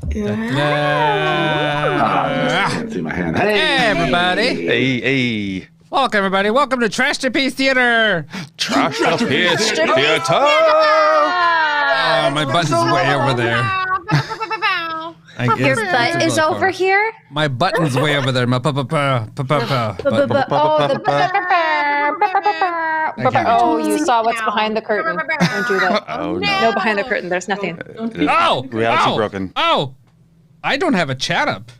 Can't see my hand. Hey, everybody. Hey. Welcome, everybody. Welcome to Trashterpiece Theater. Trashterpiece Theater. Oh, my button's way over there. Your butt is over here? My button's way over there. My Oh, you saw what's behind the curtain. Don't do that. Oh, No, behind the curtain. There's nothing. Reality broken. Oh, I don't have a chat up.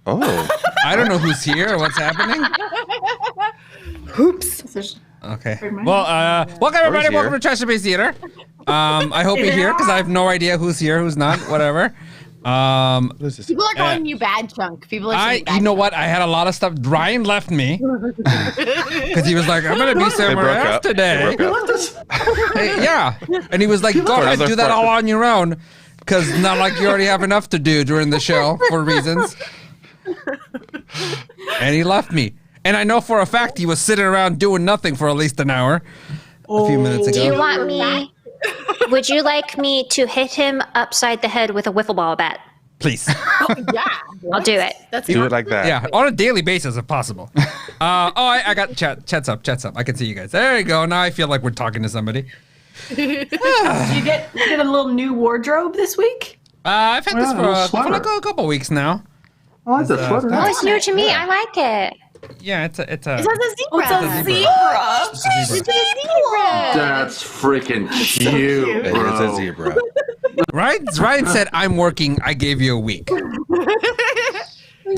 Oh. I don't know who's here or what's happening. Oops. Okay. Well, welcome everybody. Welcome to Trashterpiece Theater. I hope you're here because I have no idea who's here, who's not, whatever. What is this? People are calling you bad chunk. People are saying bad you know chunk. what? I had a lot of stuff. Ryan left me because he was like, "I'm gonna be somewhere else today." Hey, yeah, and he was like, "Go ahead, do that all on your own," because not like you already have enough to do during the show for reasons. And he left me, and I know for a fact he was sitting around doing nothing for at least an hour, a few minutes ago. Do you want me? Would you like me to hit him upside the head with a wiffle ball bat? Please. Yeah, I'll do it. Do it like that. Yeah, on a daily basis if possible. I got chat's up. I can see you guys. There you go. Now I feel like we're talking to somebody. Did you get a little new wardrobe this week? I've had this for like a couple weeks now. I like the sweater. Oh, it's new to me. I like it. Yeah, it's a It has a zebra. It's a zebra. That's freaking cute, It is bro. a zebra. Ryan said, "I'm working. I gave you a week."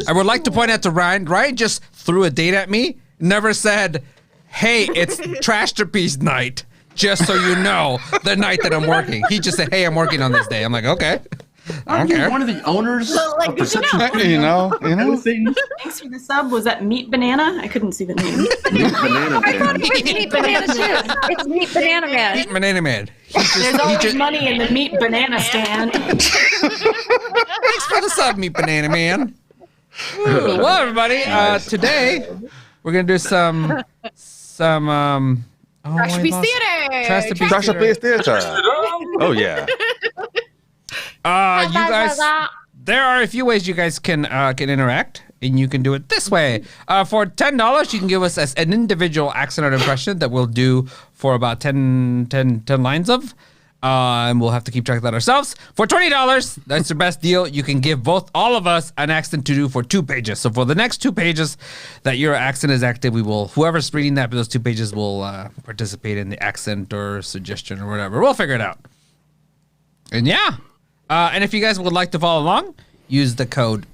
I would like to point out to Ryan just threw a date at me, never said, "Hey, it's Trashterpiece night, just so you know, the night that I'm working." He just said, "Hey, I'm working on this day." I'm like, okay. I don't care. One of the owners of Perception. You know. Thanks for the sub. Was that Meat Banana? I couldn't see the name. Banana Man. Meat banana too. It's meat banana man. Banana Man. There's always money in the Meat Banana stand. Thanks for the sub, me Banana Man. Ooh, well, everybody, today we're gonna do some Trashterpiece Theater. Trashterpiece Theater. Oh yeah. You guys, there are a few ways you guys can interact, and you can do it this way. For $10, you can give us an individual accent or impression that we'll do for about 10 lines of, and we'll have to keep track of that ourselves. For $20, that's the best deal. You can give all of us an accent to do for 2 pages. So for the next 2 pages that your accent is active, whoever's reading those 2 pages will participate in the accent or suggestion or whatever. We'll figure it out. And yeah. And if you guys would like to follow along, use the code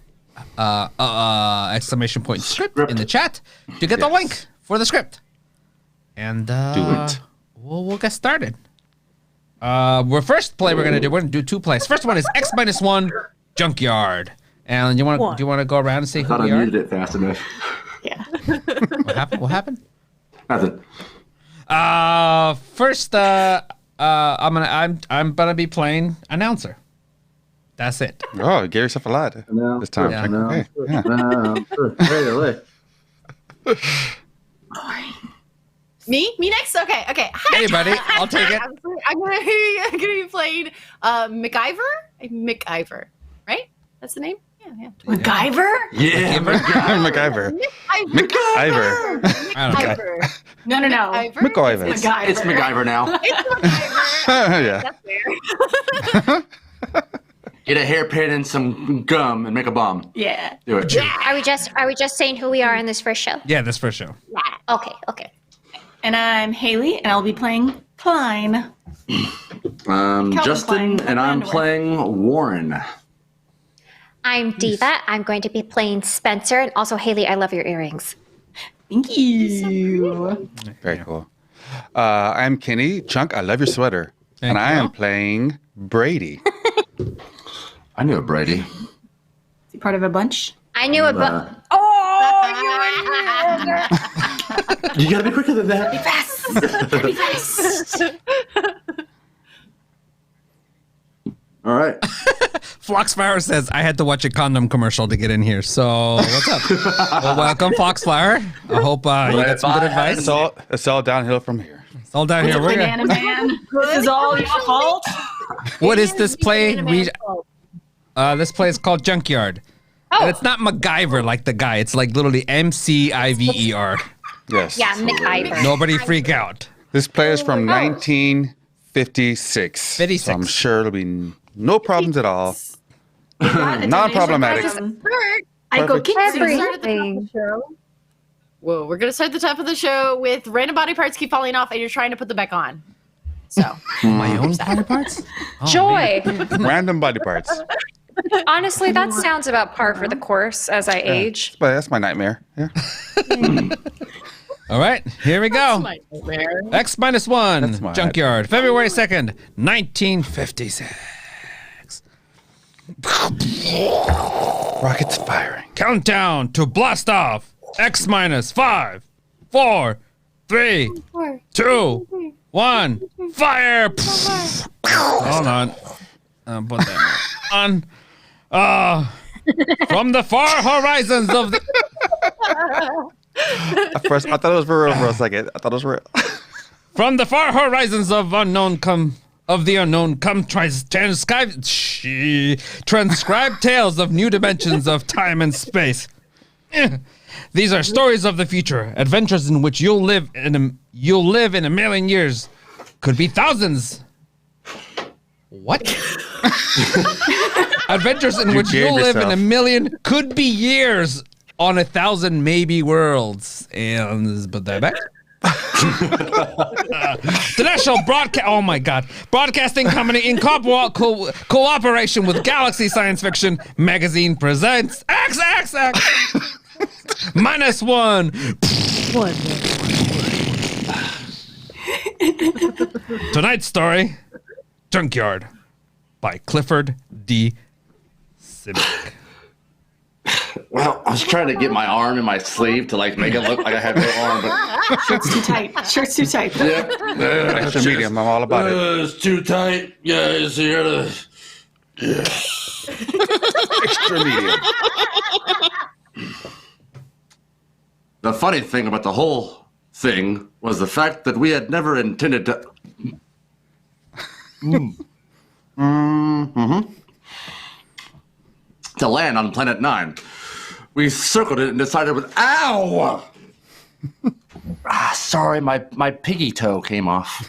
!script in the chat to get the link for the script. And Do it. We'll get started. We're gonna do 2 plays. First one is X-1 Junkyard. And do you want to go around and say who Thought we I are? muted it fast enough. Yeah. What happened? Nothing. First, I'm gonna be playing announcer. That's it. Oh, you gave yourself a lot this time. Yeah. Okay. Yeah. Me next. Okay. Hi. Hey, buddy, I'll take it. I'm gonna be playing MacIver. Right? That's the name. Yeah. MacGyver? Yeah, MacGyver. MacIver. I don't know. MacIver. No. MacGyver. It's MacGyver now. It's MacIver. Yeah. That's fair. Get a hairpin and some gum and make a bomb. Yeah. Do it. Are we just saying who we are in this first show? Yeah, this first show. Okay. And I'm Haley, and I'll be playing Klein. Justin, Klein. and I'm playing Warren. I'm Diva. I'm going to be playing Spencer, and also Haley. I love your earrings. Thank you. Very cool. I'm Kenny. Chunk, I love your sweater. Thank I you. am playing Brady. I knew a Brady. Is he part of a bunch? I knew it, but You gotta be quicker than that. Be fast. All right. Foxflower says, I had to watch a condom commercial to get in here. So, what's up? Well, welcome, Foxflower. I hope you got some good advice. It's all downhill from here. It's all down here. Banana Man. This is all your fault. What is this play? This play is called Junkyard. Oh. And it's not MacGyver like the guy. It's like literally MCIVER. Yes. Yeah, McIver. Nobody freak out. This play is from 1956. 56. So I'm sure it'll be no problems at all. Got a Non-problematic. donation from Start. I go Perfect. Kitsu. Start at the top of the show. Whoa, we're gonna start at the top of the show with random body parts keep falling off, and you're trying to put them back on. So My own body parts? Oh, Joy. Random body parts. Honestly, that sounds about par for the course as I age. But that's my nightmare. Yeah. All right, here we go. my nightmare. X -1. That's my- Junkyard. February 2nd, 1956. Rockets firing. Countdown to blast off. X -5, 4, 3, 2, 1. Fire! Hold on. Put that on. From the far horizons of the... At first, I thought it was for real for a second. I thought it was real. From the far horizons of the unknown come transcribe tales of new dimensions of time and space. These are stories of the future, adventures in which you'll live in a million years, could be thousands. What? Adventures in which gave you'll live in yourself. a million, could be years, on 1,000 maybe worlds. And let's put that back. The National Oh my God! Broadcasting Company in cooperation with Galaxy Science Fiction Magazine presents XXX -1. Tonight's story, Junkyard, by Clifford D. Simek. Well, I was trying to get my arm in my sleeve to like make it look like I had no arm, but Shirt's too tight. Shirt's too tight. Extra medium. I'm all about it. it's too tight. Yeah, it's here to. Extra medium. The funny thing about the whole thing was the fact that we had never intended to. To land on Planet 9. We circled it and decided with. Ow! Sorry, my piggy toe came off.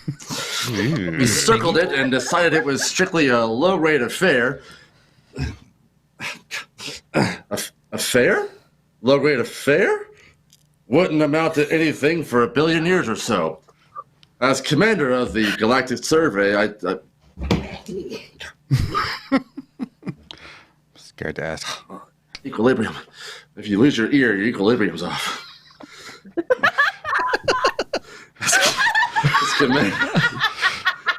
We circled it and decided it was strictly a low rate affair. A fare? Low rate affair? Wouldn't amount to anything for 1 billion years or so. As commander of the Galactic Survey, I Scared to ask. equilibrium. If you lose your ear, your equilibrium's off. It's commander.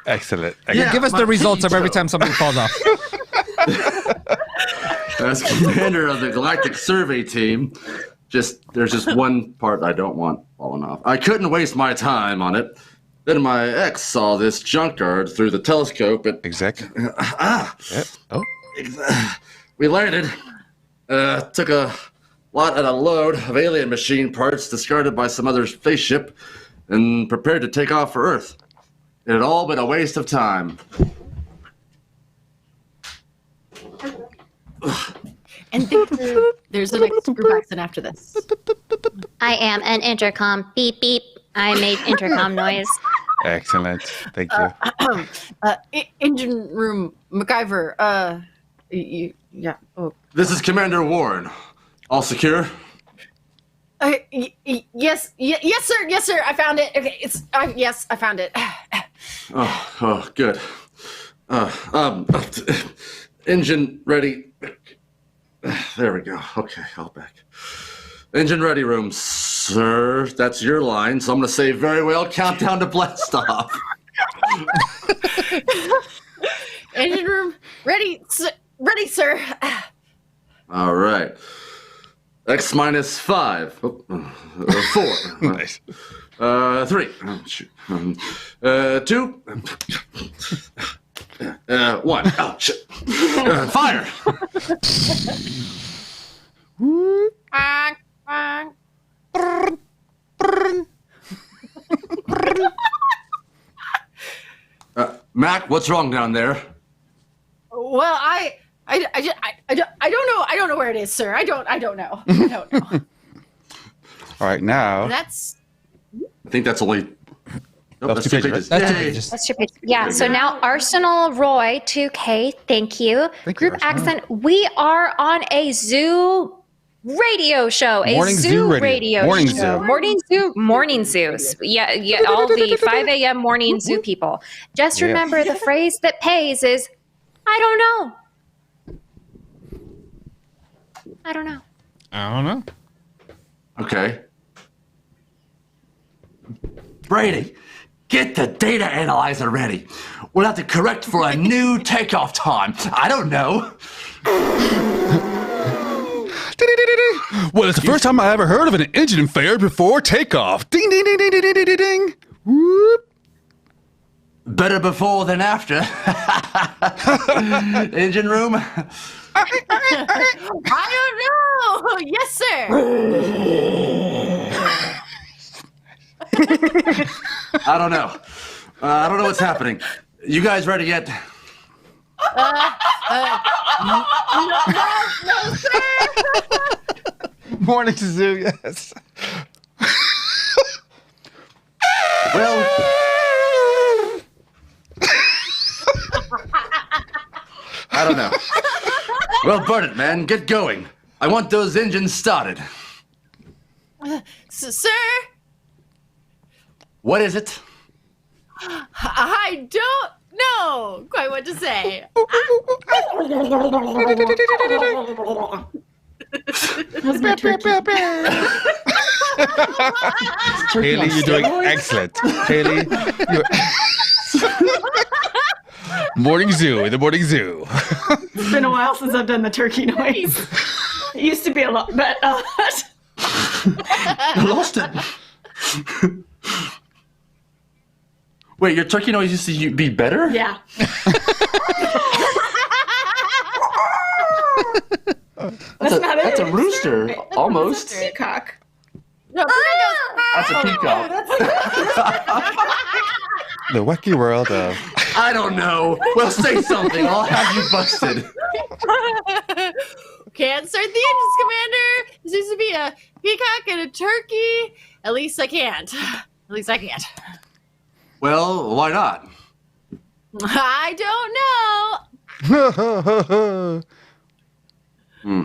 Excellent. Yeah. Give us the results of every time something falls off. As commander of the Galactic Survey team, there's just one part I don't want falling off. I couldn't waste my time on it. Then my ex saw this junkyard through the telescope and Exec. Yep. Oh. We landed. Took a lot and a load of alien machine parts discarded by some other spaceship and prepared to take off for Earth. It had all been a waste of time. And there's an next group accent after this. I am an intercom. Beep, beep. I made intercom noise. Excellent. Thank you. Engine room, MacGyver. Yeah. Oh. This is Commander Warren. All secure? Yes, sir. I found it. Okay, yes, I found it. Oh, good. Engine ready. There we go. Okay, all back. Engine ready room, sir. That's your line, so I'm going to say very well. Countdown to blast off. Engine room ready, sir. All right. X -5. 4. Nice. 3. Oh, shoot. 2. 1. Oh, shit. Fire. Mac, what's wrong down there? Well, I don't know. I don't know where it is, sir. I don't know. I don't know. All right, now. That's I think that's only. Nope, That's 2 pages. That's Yay. just That's your pitch. Yeah, so now Arsenal Roy 2K, thank you. Thank you, Group Arsenal. Accent, we are on a zoo radio show. A Morning zoo zoo radio. radio Morning show. zoo. Morning zoos. Yeah, all the 5 a.m. morning zoo people. Just Yeah. remember the phrase that pays is, I don't know. I don't know. I don't know. Okay. Brady, get the data analyzer ready. We'll have to correct for a new takeoff time. I don't know. Well, it's the first time I ever heard of an engine failure before takeoff. Ding, ding, ding, ding, ding, ding, ding, ding. Whoop. Better before than after. Engine room. I don't know. Yes, sir. I don't know. I don't know what's happening. You guys ready yet? No, sir. Morning zoo, yes. Well, I don't know. Well, burn it, man. Get going. I want those engines started. Sir, What is it? I don't know quite what to say. Haley, you're doing excellent. Haley, you're. Morning zoo, the morning zoo. It's been a while since I've done the turkey noise. It used to be a lot, but I lost it. Wait, your turkey noise used to be better? yeah. That's not it. That's a rooster, almost. Peacock. No, That's a peacock. The wacky world of. I don't know. Well, say something. I'll have you busted. Can't start the engines, Commander. This used to be a peacock and a turkey. At least I can't. At least I can't. Well, why not? I don't know.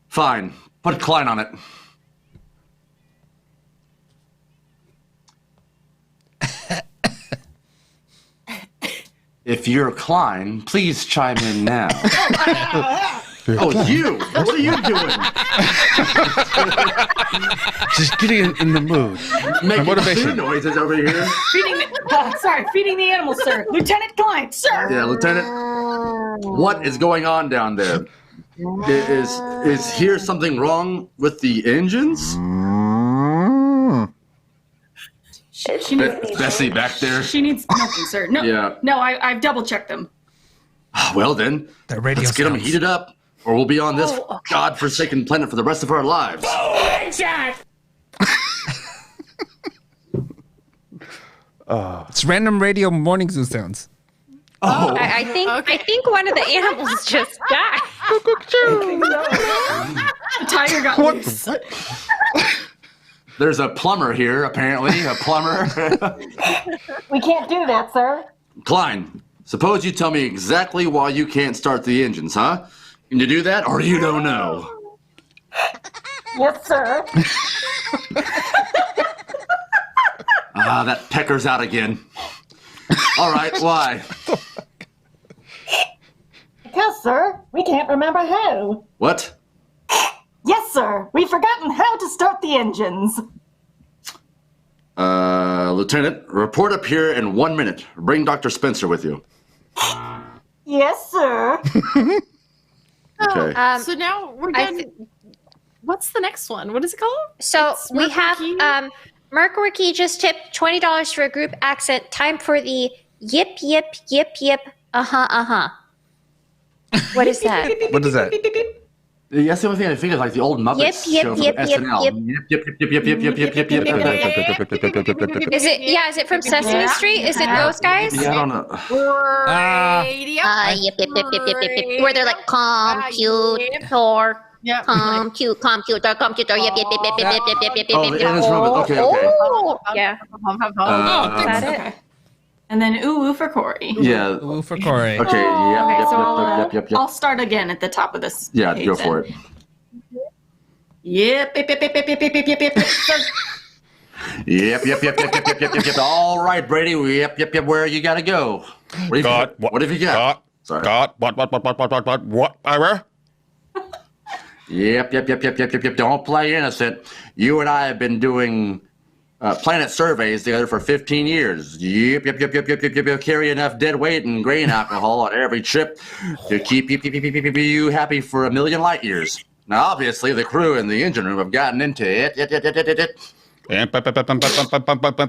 Fine. Put Klein on it. If you're Klein, please chime in now. Oh, it's you! What are you doing? Just getting in the mood. Making motivation. food noises over here. Feeding the animals, sir. Lieutenant Klein, sir. Yeah, Lieutenant. What is going on down there? Is here something wrong with the engines? She needs, Bessie back there. she needs nothing, sir. No, Yeah. no, I've double checked them. Well then, The radio let's get them sounds. heated up, or we'll be on this godforsaken planet for the rest of our lives. It's random radio morning zoo sounds. Oh, I think one of the animals just died. The tiger got loose. there's a plumber here, apparently. A plumber. We can't do that, sir. Klein, suppose you tell me exactly why you can't start the engines, huh? Can you do that, or you don't know? Yes, sir. Ah, that pecker's out again. All right, why? Because, sir, we can't remember how. What? Yes, sir. We've forgotten how to start the engines. Lieutenant, report up here in 1 minute. Bring Dr. Spencer with you. Yes, sir. Okay. So now we're I done. What's the next one? What is it called? So It's we have Mercury. Mercury just tipped $20 for a group accent. Time for the yip yip yip yip. What is that? What is that? Beep, beep, beep. That's the only thing I think is like the old Muppets show from SNL. Yep. Is it? Yeah. Is it from Sesame Street? Is it those guys? Yeah, I don't know. Where they're like computer, Yep. computer. Yep. Oh, the Ennis Robot. Okay. Oh, yeah. Oh, Is that it? Okay. And then ooh for Corey. Yeah. Ooh for Corey. Okay. Okay, so Yep. I'll start again at the top of this. Yeah, page go then. for it. Yep. Yep. All right, Brady. Yep. Where you gotta go? What have you got? Sorry. What? Ira? Yep. Don't play innocent. You and I have been doing planet surveys together for 15 years. Yep. Carry enough dead weight and grain alcohol on every trip to keep you happy for a million light years. Now, obviously, the crew in the engine room have gotten into it.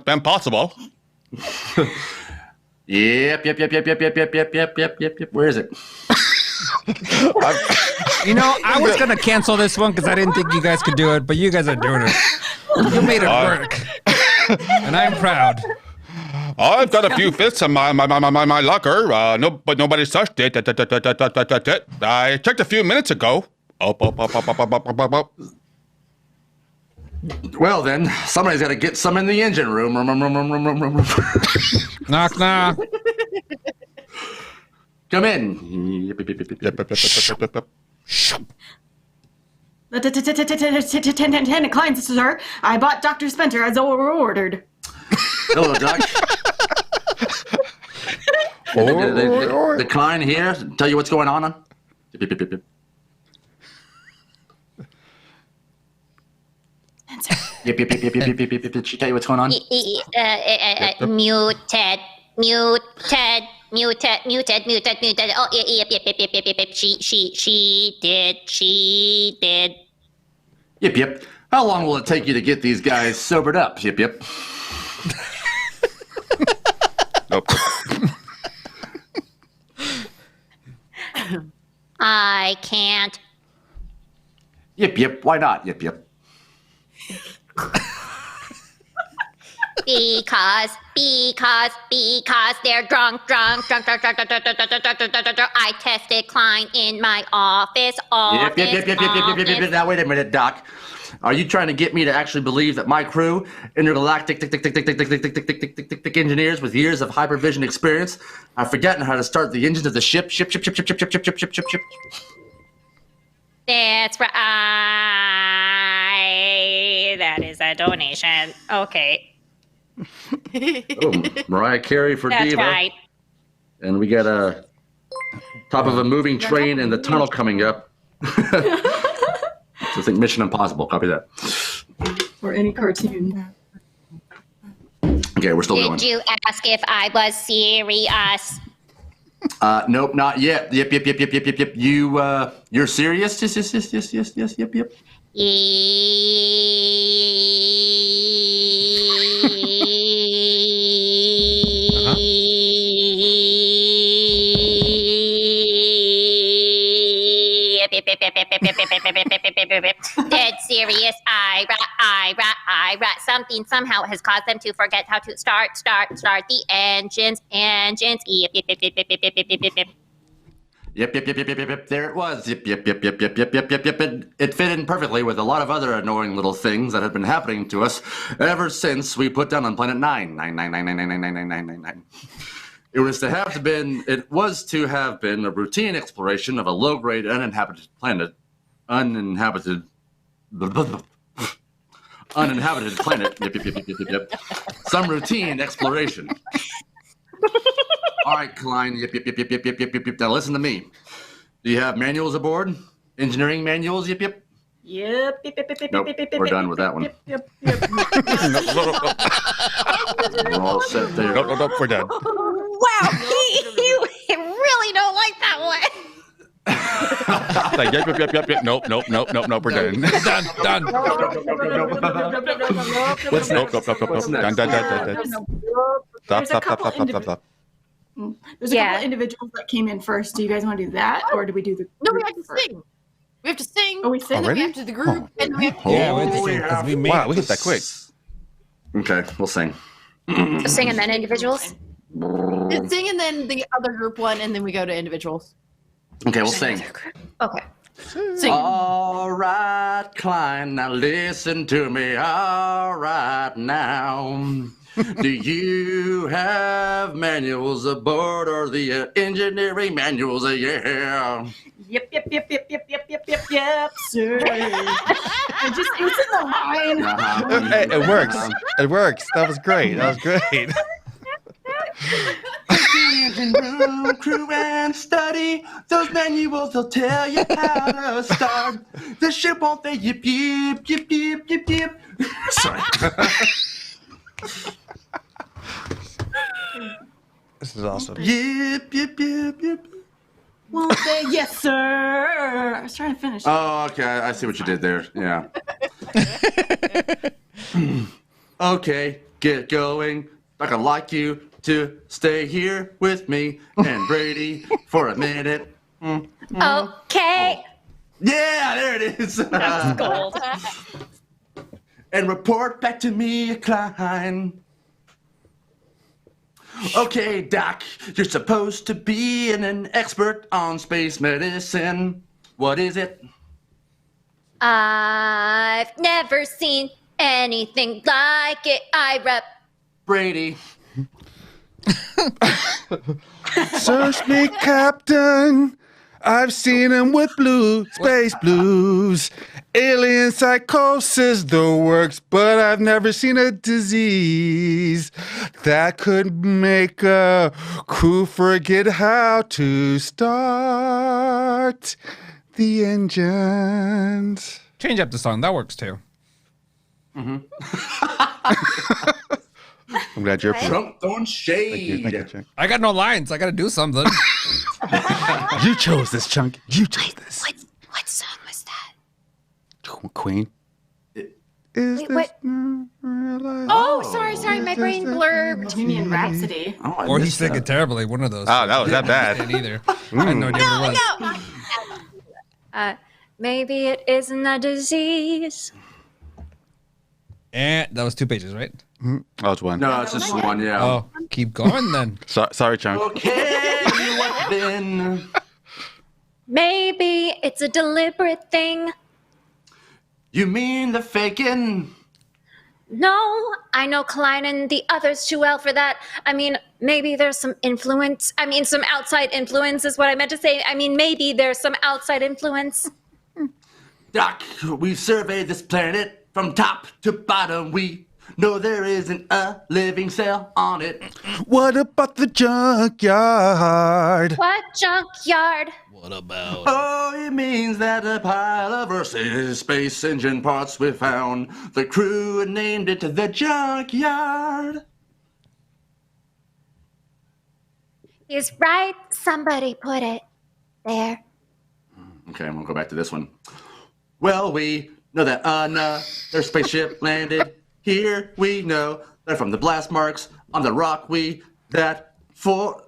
Impossible. Yep. Where is it? You know, I was gonna cancel this one because I didn't think you guys could do it, but you guys are doing it. You made it work, and I'm proud. I've got a few fists in my locker. But nobody's touched it. I checked a few minutes ago. Up. Well, then, somebody's got to get some in the engine room. Knock. Come in. 10 clients, sir. I bought Dr. Spencer as ordered. Hello, Doc. The client here. Tell you what's going on. Yep. She tell you what's going on. Muted. Oh, yep. She did. Yep. How long will it take you to get these guys sobered up? Yep. Nope. I can't. Yep. Why not? Yep. Because they're drunk. I tested Klein in my office. Yep. Now wait a minute, Doc. Are you trying to get me to actually believe that my crew, intergalactic engineers with years of hypervision experience, have forgotten how to start the engines of the ship? Ship. That's right. That is a donation. Okay. Oh, Mariah Carey for That's Diva. right. And we got a top of a moving train in the tunnel coming up. So I think Mission Impossible. Copy that. Or any cartoon. Okay, we're still going. Did you ask if I was serious? Nope, not yet. Yep. You're serious? Yes. Yep. Dead serious. I something somehow has caused them to forget how to start the engines. Yep. There it was. Yep. It fit in perfectly with a lot of other annoying little things that have been happening to us ever since we put down on Planet 9. It was to have been a routine exploration of a low-grade uninhabited planet. Uninhabited planet. Yep. Some routine exploration. All right, Klein. Yep. Now listen to me. Do you have manuals aboard? Engineering manuals? Yep. Yep. Nope. We're done with that one. Yep. We're all set there. Nope, we're done. Wow, you really don't like that one. Like, yep. Nope, we're done. Done. What's Nope. next? What's next? Done. Stop. There's a couple individuals that came in first. Do you guys want to do that, or do we do the? No, we have to sing. We have to sing. Oh, we sing? And then we Already? have to the group. And then we have to Yeah, we have to sing, 'cause we made Wow, it. we hit that quick. Okay, we'll sing. So sing and then individuals. sing and then the other group one, and then we go to individuals. Okay, we'll sing. Okay. Sing. All right, Klein, now listen to me. All right, now. Do you have manuals aboard or the engineering manuals? Yeah. Yep, sir. I just using the line. Hey, it works. It works. That was great. That was great. Engine room, crew, and study. Those manuals will tell you how to start. The ship won't say yip, yip, yip, yip, yip, yip. Sorry. This is awesome. Yip, yip, yip, yip. Won't say yes, sir. I was trying to finish. Oh, okay. I see what you did there. Yeah. Okay, get going. I'd like you to stay here with me and Brady for a minute. Okay. Yeah, there it is. Gold. And report back to me, Klein. Okay, Doc, you're supposed to be an expert on space medicine. What is it? I've never seen anything like it. I rep. Brady. Search me, Captain. I've seen him with space blues, alien psychosis, the works, but I've never seen a disease that could make a crew forget how to start the engines. Change up the song. That works too. I'm glad you're Trump throwing shade. Thank you, Chunk. I got no lines. I got to do something. You chose this, Chunk. You chose this. What song was that? Queen. Is Wait, this what? not real life? Oh, sorry. My brain blurred. Bohemian Rhapsody. Oh, I Or he's missed singing that. terribly. One of those. Oh, that was that bad. I didn't either. I had no idea what it was. Maybe it isn't a disease. And that was 2 pages, right? That was one. No, it's just one, yeah. Oh, keep going then. Sorry, Chunk. Okay, what then? Maybe it's a deliberate thing. You mean the faking? No, I know Klein and the others too well for that. I mean, maybe there's some influence. I mean, some outside influence is what I meant to say. I mean, maybe there's some outside influence. Doc, we've surveyed this planet from top to bottom. We know there isn't a living cell on it. What about the junkyard? What junkyard? What about? Oh, it means that a pile of Earth's space engine parts we found. The crew named it the Junkyard. He's right. Somebody put it there. Okay, I'm gonna go back to this one. Well, we know that their spaceship landed here. We know that from the blast marks on the rock. We know that for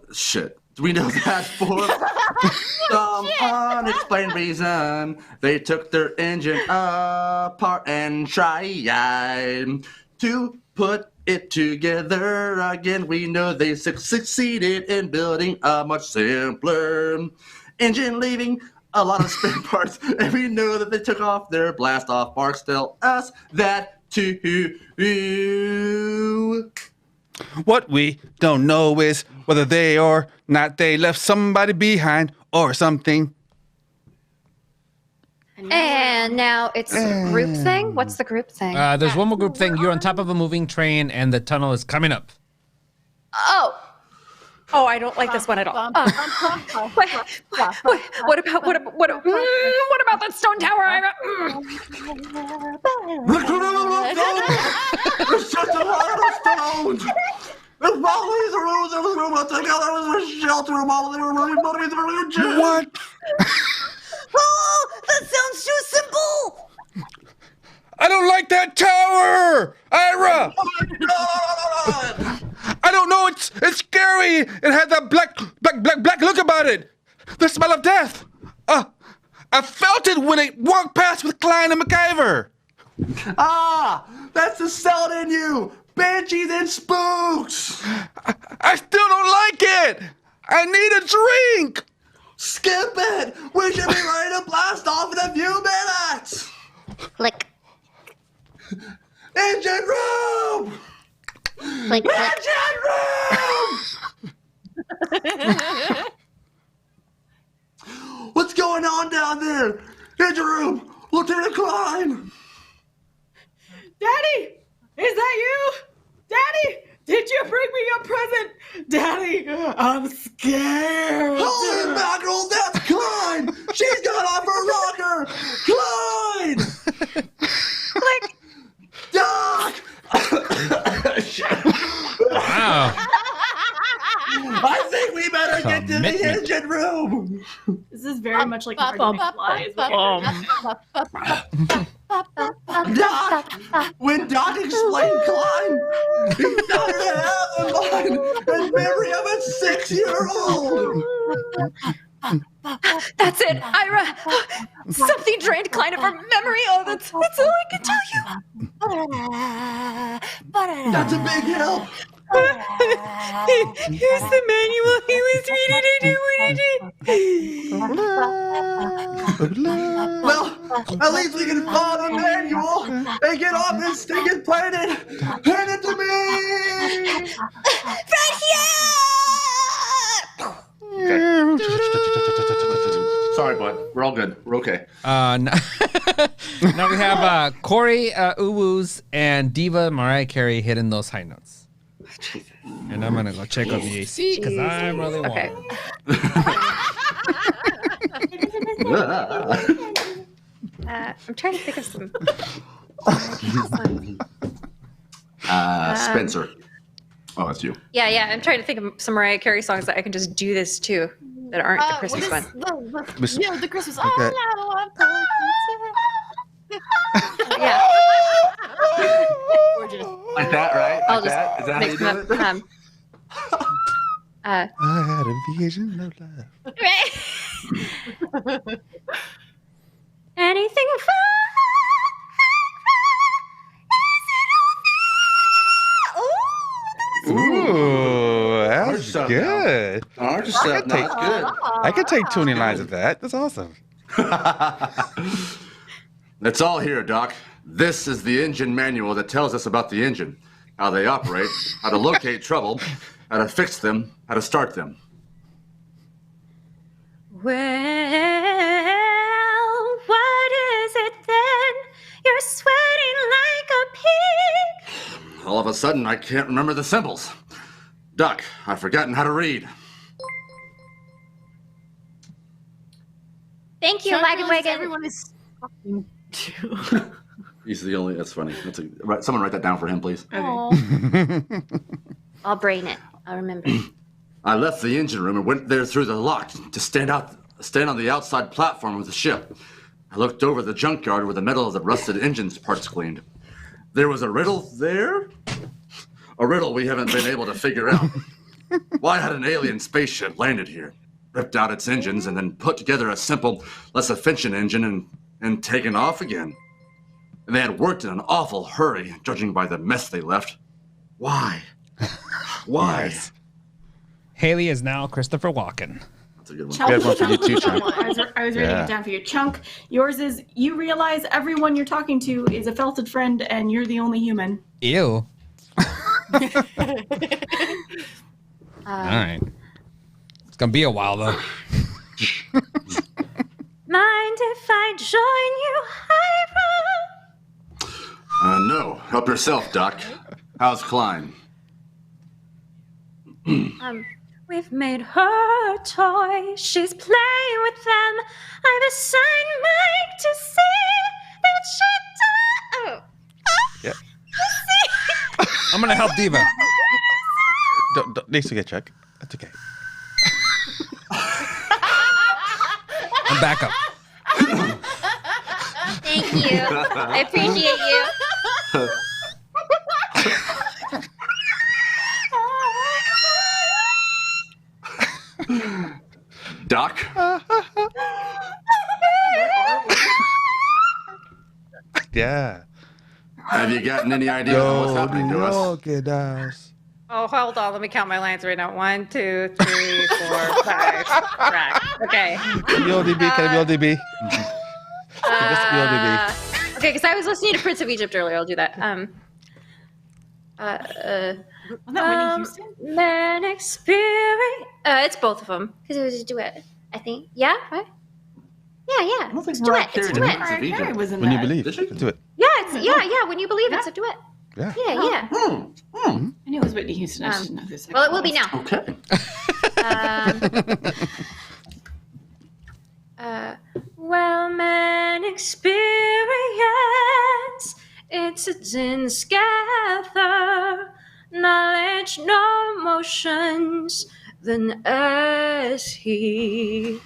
some unexplained reason they took their engine apart and tried to put it together again. We know they succeeded in building a much simpler engine, leaving a lot of spare parts, and we know that they took off their blast-off marks. Tell us that too. What we don't know is whether they or not they left somebody behind or something. And now it's a group thing? What's the group thing? There's one more group thing. You're on top of a moving train, and the tunnel is coming up. Oh, I don't like this one at all. What about that stone tower? There's just a lot of stones. There's always a rose in the room. I'll take out a shelter of all of them. What? Oh, that sounds too simple. I don't like that tower, Ira. I don't know. It's scary. It had that black look about it. The smell of death. I felt it when it walked past with Klein and McIver. Ah, that's the cell in you. Banshees and spooks. I still don't like it. I need a drink. Skip it. We should be ready to blast off in a few minutes. Click, Engine room. click, click. Engine room. What's going on down there? Engine room. Lieutenant Klein. Daddy, is that you? Daddy, did you bring me a present? Daddy, I'm scared. Holy mackerel, that's Klein! She's got off her rocker! Klein! Click. Doc! Wow. I think we better get to the Commitment. engine room! This is very much like Hard to Make Flies. Doc! When Doc explained Klein, he sounded to have in mind the memory of a 6-year-old! That's it, Ira. Something drained Klein of her memory. Oh, that's all I can tell you. That's a big help! Here's the manual he was reading to do. Well, at least we can follow the manual and get off this stinking planet! Hand it to me! Right here! Sorry, bud. We're all good. We're okay. Now we have Corey Uwus and Diva Mariah Carey hitting those high notes. And I'm gonna go check out the AC because I'm really warm. Okay. I'm trying to think of some. Spencer. Oh, that's you. Yeah. I'm trying to think of some Mariah Carey songs that I can just do this to that aren't the Christmas one. The Christmas. Okay. Yeah. Gorgeous. Like that, right? I'll Like just that? Is that how mix you them do up. it? I had a vision of love. Anything Ooh, Hard that's stuff good. Ours is not good. I could take tuning lines of that. That's awesome. It's all here, Doc. This is the engine manual that tells us about the engine, how they operate, how to locate trouble, how to fix them, how to start them. Well, what is it then? You're sweating like a pig. All of a sudden, I can't remember the symbols. Doc, I've forgotten how to read. Thank you, Chuck Wagon realizes Wagon. Everyone is talking to. He's the only. That's funny. Someone write that down for him, please. I'll brain it. I'll remember. I left the engine room and went there through the lock to stand on the outside platform of the ship. I looked over the junkyard where the metal of the rusted engine's parts gleamed. There was a riddle there? A riddle we haven't been able to figure out. Why had an alien spaceship landed here, ripped out its engines, and then put together a simple, less efficient engine and taken off again? And they had worked in an awful hurry, judging by the mess they left. Why? Why? Yes. Haley is now Christopher Walken. That's a good one. Chunk. Good one for you too, Chunk. I was writing Yeah. it down for you. Chunk, yours is you realize everyone you're talking to is a felted friend and you're the only human. Ew. All right. It's gonna be a while though. Mind if I join you, Ira? No. Help yourself, Doc. How's Klein? We've made her a toy. She's playing with them. I've assigned Mike to see that she does. Yep. I'm gonna help Diva. Don't needs to get Chuck. That's okay. I'm back up. Thank you. I appreciate you. Doc? Yeah. Have you gotten any idea of what's happening to us? que das. Oh, hold on. Let me count my lines right now. 1, 2, 3, 4, 5. Right. Okay. BLDB, can I BLDB? Just BLDB. Okay, because I was listening to Prince of Egypt earlier. I'll do that. Wasn't that Whitney Houston? Manic Spirit. It's both of them because it was a duet. I think. Yeah. Right? Yeah. I don't think It's a duet. It's a Carey duet. did. Mariah Carey was in When you that. believe. Did she? Do it. Yeah. It's yeah. When you believe it's a duet. Yeah. Yeah. I knew it was Whitney Houston. I just didn't know this. Well, it will be now. Okay. Well, man, experience, it's a dense gather, knowledge, no emotions. Then as he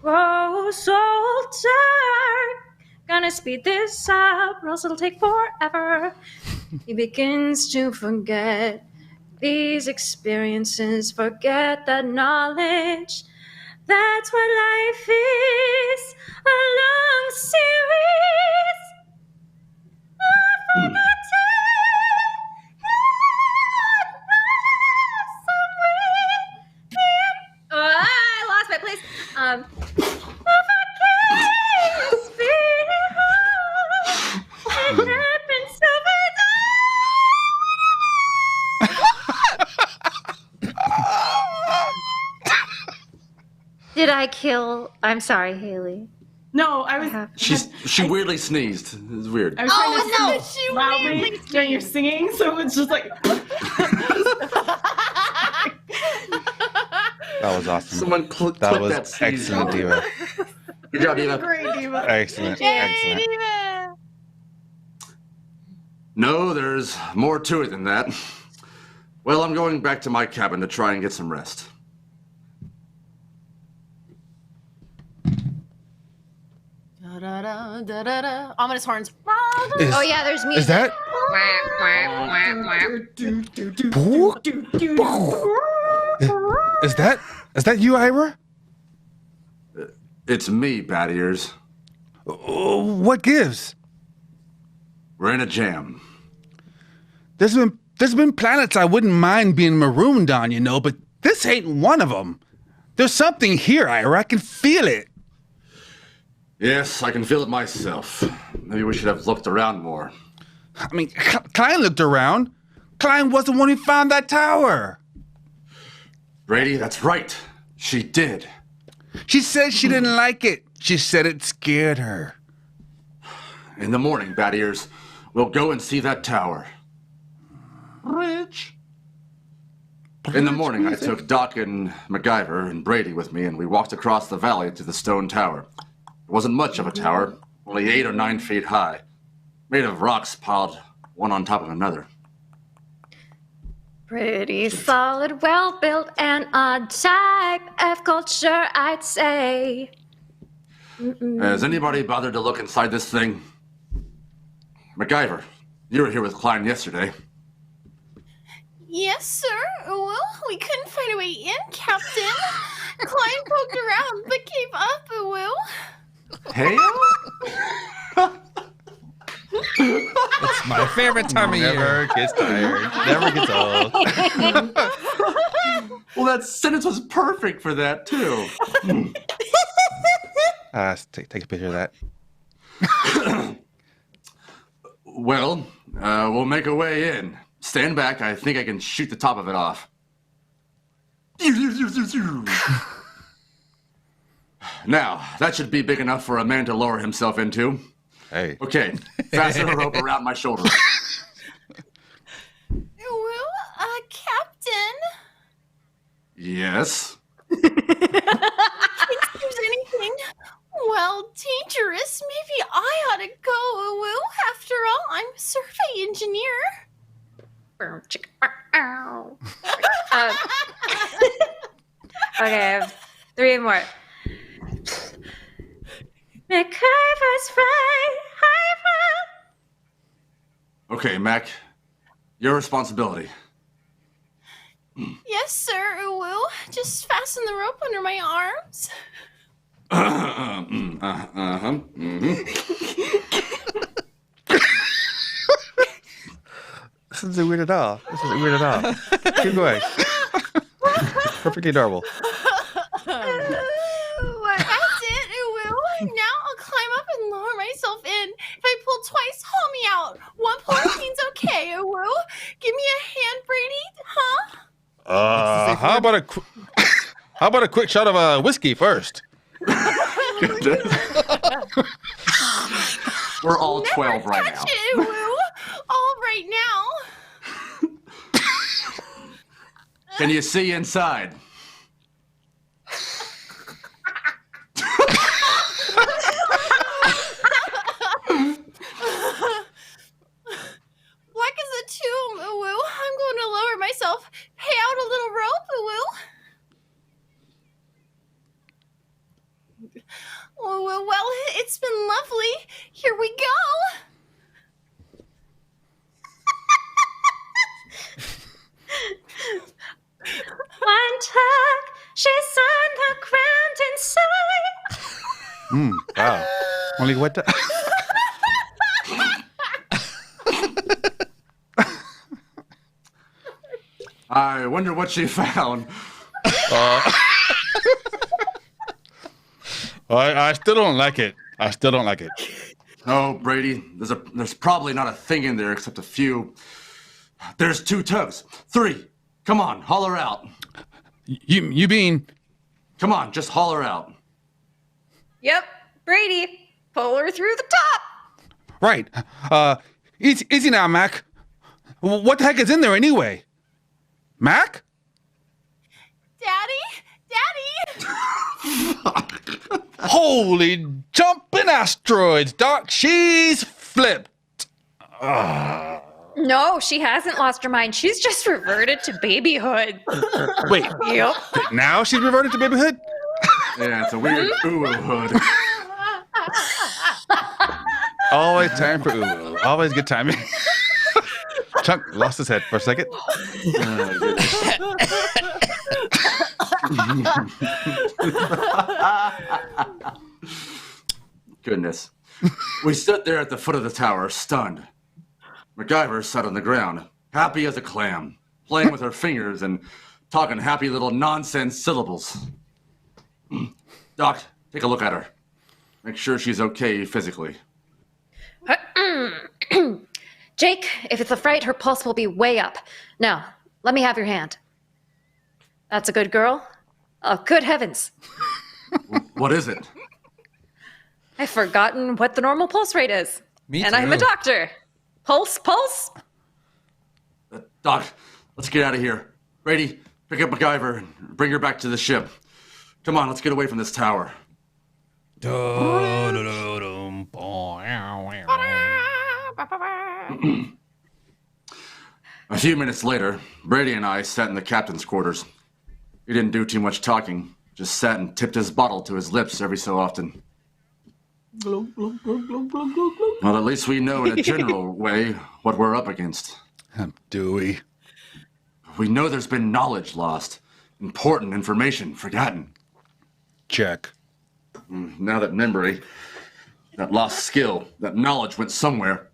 grows older, gonna speed this up, or else it'll take forever. He begins to forget these experiences, forget that knowledge. That's what life is, a long series. I forgot to I lost my place. Did I kill? I'm sorry, Haley. No, I was. She weirdly sneezed. It was weird. I was trying to sing loudly during your singing, so it's just like. That was awesome. Someone click That that was sneeze. excellent, Diva. Good job, Diva. Great, Diva. Excellent. Excellent. No, there's more to it than that. Well, I'm going back to my cabin to try and get some rest. Da-da-da. Ominous horns. Oh yeah, there's music. Is that? Is that you, Ira? It's me, Bat Ears. What gives? We're in a jam. There's been planets I wouldn't mind being marooned on, you know, but this ain't one of them. There's something here, Ira. I can feel it. Yes, I can feel it myself. Maybe we should have looked around more. I mean, Klein looked around. Klein was the one who found that tower. Brady, that's right. She did. She said she didn't like it. She said it scared her. In the morning, Bat Ears, we'll go and see that tower. Rich. In the morning, I took Doc and MacGyver and Brady with me, and we walked across the valley to the stone tower. It wasn't much of a tower, only 8 or 9 feet high, made of rocks piled one on top of another. Pretty solid, well built, and odd type of culture, I'd say. Has anybody bothered to look inside this thing? MacGyver, you were here with Klein yesterday. Yes, sir. Well, we couldn't find a way in, Captain. Klein poked around, but gave up, Will. Hey? It's my favorite time of year. Never gets tired. Never gets old. Well, that sentence was perfect for that, too. Take a picture of that. Well, we'll make a way in. Stand back. I think I can shoot the top of it off. Now, that should be big enough for a man to lower himself into. Hey. Okay, fasten the rope around my shoulder. Will, Captain, Yes? if there's anything, well, dangerous, maybe I ought to go, Will. After all, I'm a survey engineer. Okay, I have 3 more. MacGyver's right, Okay, Mac, your responsibility. Yes, sir, Will. Just fasten the rope under my arms. This isn't weird at all. Keep going. Perfectly adorable. That's it, Uwu. Now I'll climb up and lower myself in. If I pull twice, haul me out. One pull means okay, Uwu. Give me a hand, Brady, huh? How about a quick shot of whiskey first? We're all 12 right now. Catch it, Uwu. All right now. Can you see inside? Black as a tomb, Uwu. I'm going to lower myself. Pay out a little rope, Uwu. Oh, well, it's been lovely. Here we go. One tug, she's on the ground inside. Wow. Only what? I wonder what she found. I still don't like it. Oh, Brady, there's probably not a thing in there except a few. There's 2 tugs. 3. Come on, holler out. You mean? Come on, just holler out. Yep, Brady, pull her through the top. Right. Easy now, Mac. What the heck is in there anyway? Mac? Daddy? Holy jumping asteroids, Doc. She's flipped. No, she hasn't lost her mind. She's just reverted to babyhood. Wait, Yep. now she's reverted to babyhood? Yeah, it's a weird hood. Always time for ooh. Always good timing. Chunk lost his head for a second. Goodness. We stood there at the foot of the tower, stunned. MacGyver sat on the ground, happy as a clam, playing with her fingers and talking happy little nonsense syllables. Doc, take a look at her. Make sure she's okay physically. Jake, if it's a fright, her pulse will be way up. Now, let me have your hand. That's a good girl. Oh, good heavens. What is it? I've forgotten what the normal pulse rate is. Me and I'm a too. doctor. Pulse. Doc, let's get out of here. Brady, pick up MacGyver and bring her back to the ship. Come on, let's get away from this tower. A few minutes later, Brady and I sat in the captain's quarters. He didn't do too much talking, just sat and tipped his bottle to his lips every so often. Well, at least we know in a general way what we're up against. Do we? We know there's been knowledge lost, important information forgotten. Check. Now that memory, that lost skill, that knowledge went somewhere,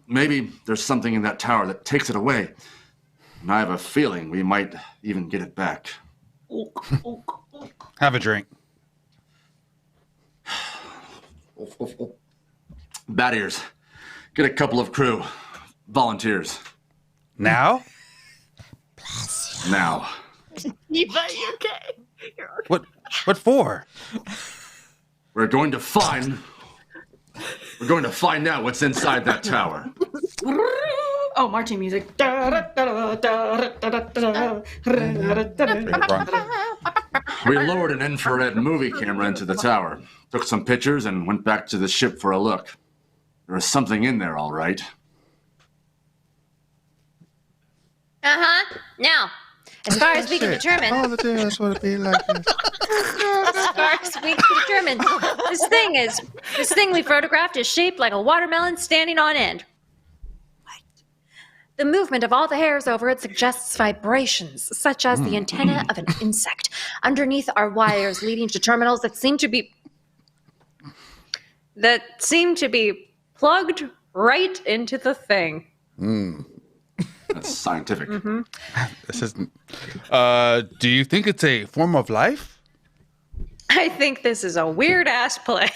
maybe there's something in that tower that takes it away. And I have a feeling we might even get it back. Have a drink. Bat ears, get a couple of crew, volunteers, Now? now. You okay? What for? We're going to find out what's inside that tower. Oh, marching music. We lowered an infrared movie camera into the tower, took some pictures, and went back to the ship for a look. There was something in there, all right. Now, as far as we can determine, All the days would be like this. as far as we can determine, this thing we photographed is shaped like a watermelon standing on end. The movement of all the hairs over it suggests vibrations, such as the antenna of an insect. Underneath are wires leading to terminals that seem to be that seem to be plugged right into the thing. That's scientific. This isn't. Do you think it's a form of life? I think this is a weird ass play.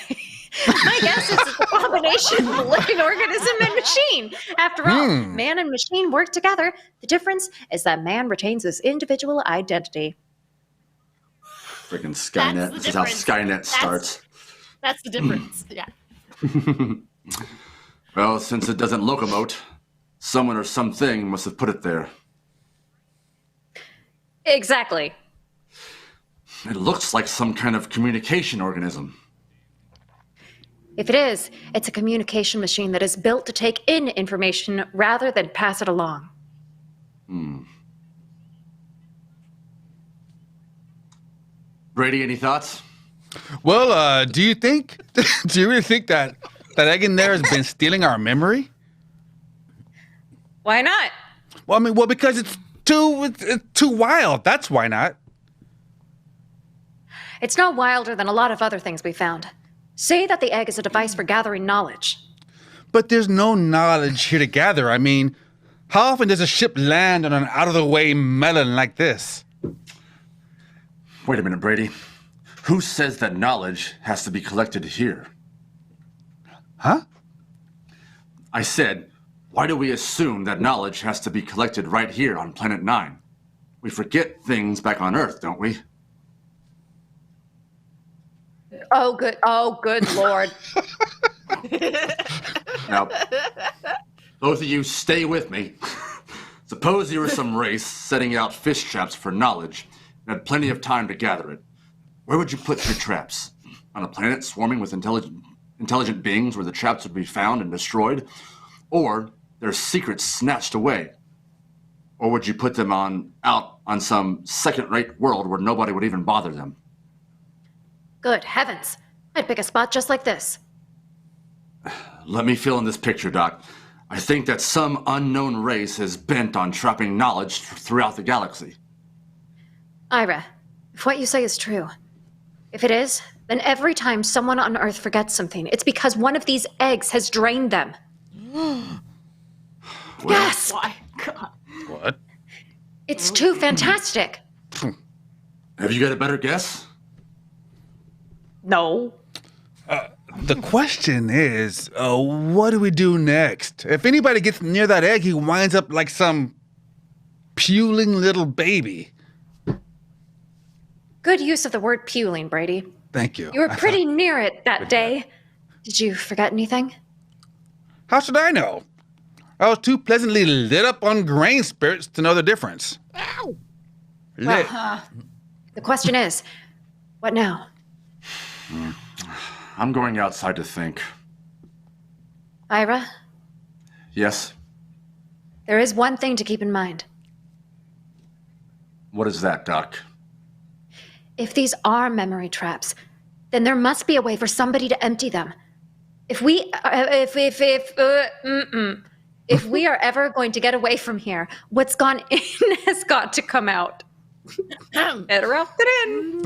My guess is it's a combination of a living organism and machine. After all, man and machine work together. The difference is that man retains his individual identity. Freaking Skynet. This is how Skynet starts. That's the difference. Yeah. Well, since it doesn't locomote, someone or something must have put it there. Exactly. It looks like some kind of communication organism. If it is, it's a communication machine that is built to take in information rather than pass it along. Brady, any thoughts? Well, do you really think that egg in there has been stealing our memory? Why not? Well, I mean, because it's too wild. That's why not. It's no wilder than a lot of other things we found. Say that the egg is a device for gathering knowledge. But there's no knowledge here to gather. I mean, how often does a ship land on an out-of-the-way melon like this? Wait a minute, Brady. Who says that knowledge has to be collected here? Huh? I said, why do we assume that knowledge has to be collected right here on Planet 9? We forget things back on Earth, don't we? Oh, good Lord. Now, both of you stay with me. Suppose you were some race setting out fish traps for knowledge and had plenty of time to gather it. Where would you put your traps? On a planet swarming with intelligent beings where the traps would be found and destroyed? Or their secrets snatched away? Or would you put them out on some second-rate world where nobody would even bother them? Good heavens. I'd pick a spot just like this. Let me fill in this picture, Doc. I think that some unknown race is bent on trapping knowledge throughout the galaxy. Ira, if what you say is true, if it is, then every time someone on Earth forgets something, it's because one of these eggs has drained them. Yes! Why? God. What? It's too fantastic. Have you got a better guess? No. The question is, what do we do next? If anybody gets near that egg, he winds up like some puling little baby. Good use of the word puling, Brady. Thank you. You were pretty near it that day. Did you forget anything? How should I know? I was too pleasantly lit up on grain spirits to know the difference. Ow! Lit. The question is, what now? I'm going outside to think. Ira, Yes? there is one thing to keep in mind. What is that, Doc? If these are memory traps, then there must be a way for somebody to empty them. If we are ever going to get away from here, what's gone in has got to come out. Better off than in.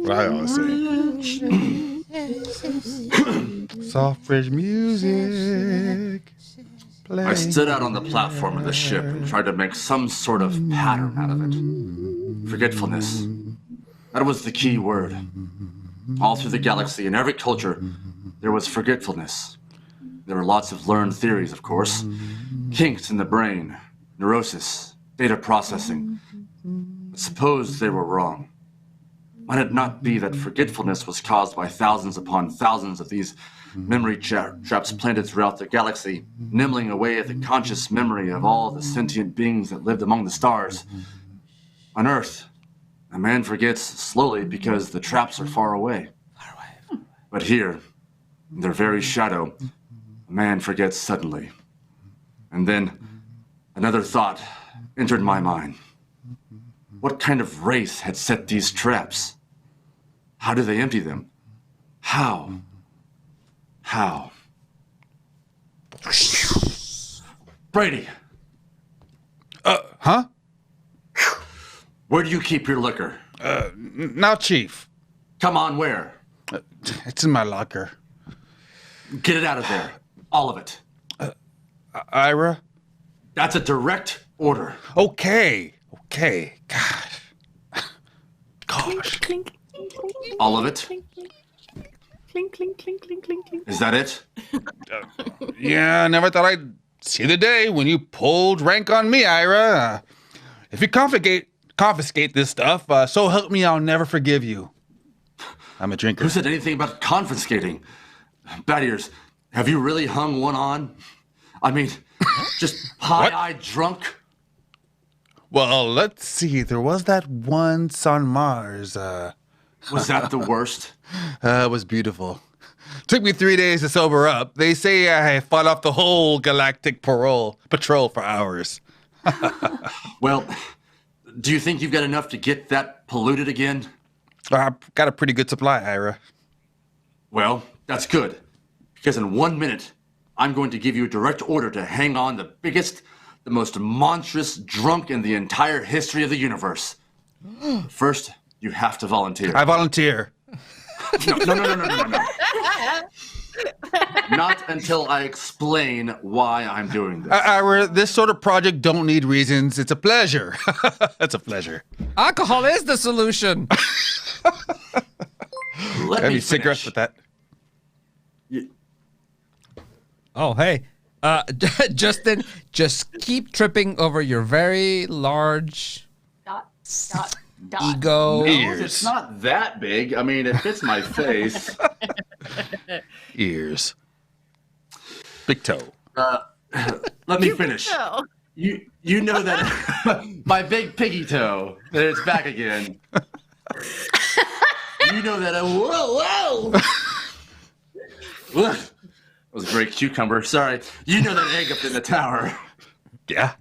What I always say. Soft bridge music. Play. I stood out on the platform of the ship and tried to make some sort of pattern out of it. Forgetfulness. That was the key word. All through the galaxy, in every culture, there was forgetfulness. There were lots of learned theories, of course. Kinks in the brain, neurosis, data processing. But suppose they were wrong. Might it not be that forgetfulness was caused by thousands upon thousands of these memory traps planted throughout the galaxy, nibbling away at the conscious memory of all the sentient beings that lived among the stars? On Earth, a man forgets slowly because the traps are far away. But here, in their very shadow, a man forgets suddenly. And then another thought entered my mind. What kind of race had set these traps? How do they empty them? How? Brady! Huh? Where do you keep your liquor? Now, Chief. Come on, where? It's in my locker. Get it out of there. All of it. Ira? That's a direct order. Okay. Gosh. Clink, clink, clink, All of it. clink, clink, clink, clink, clink, clink, clink. Is that it? Yeah, I never thought I'd see the day when you pulled rank on me, Ira. If you confiscate this stuff, so help me, I'll never forgive you. I'm a drinker. Who said anything about confiscating? Bad ears, have you really hung one on? I mean, just high-eyed drunk? Well, let's see. There was that once on Mars. Was that the worst? It was beautiful. Took me 3 days to sober up. They say I fought off the whole galactic patrol for hours. Well, do you think you've got enough to get that polluted again? I've got a pretty good supply, Ira. Well, that's good. Because in 1 minute, I'm going to give you a direct order to hang on the biggest, the most monstrous drunk in the entire history of the universe. First, you have to volunteer. I volunteer. No. Not until I explain why I'm doing this. Ira, this sort of project don't need reasons. It's a pleasure. It's a pleasure. Alcohol is the solution. Let Have me you cigarettes finish. with that? Oh, hey. Justin, just keep tripping over your very large Dot, dot, dot. ego. Ears. It's not that big. I mean, it fits my face. Ears. Big toe. Let me finish. No. You know that my big piggy toe. There it's back again. You know that. Whoa! That was a great cucumber. Sorry. You know that egg up in the tower. Yeah.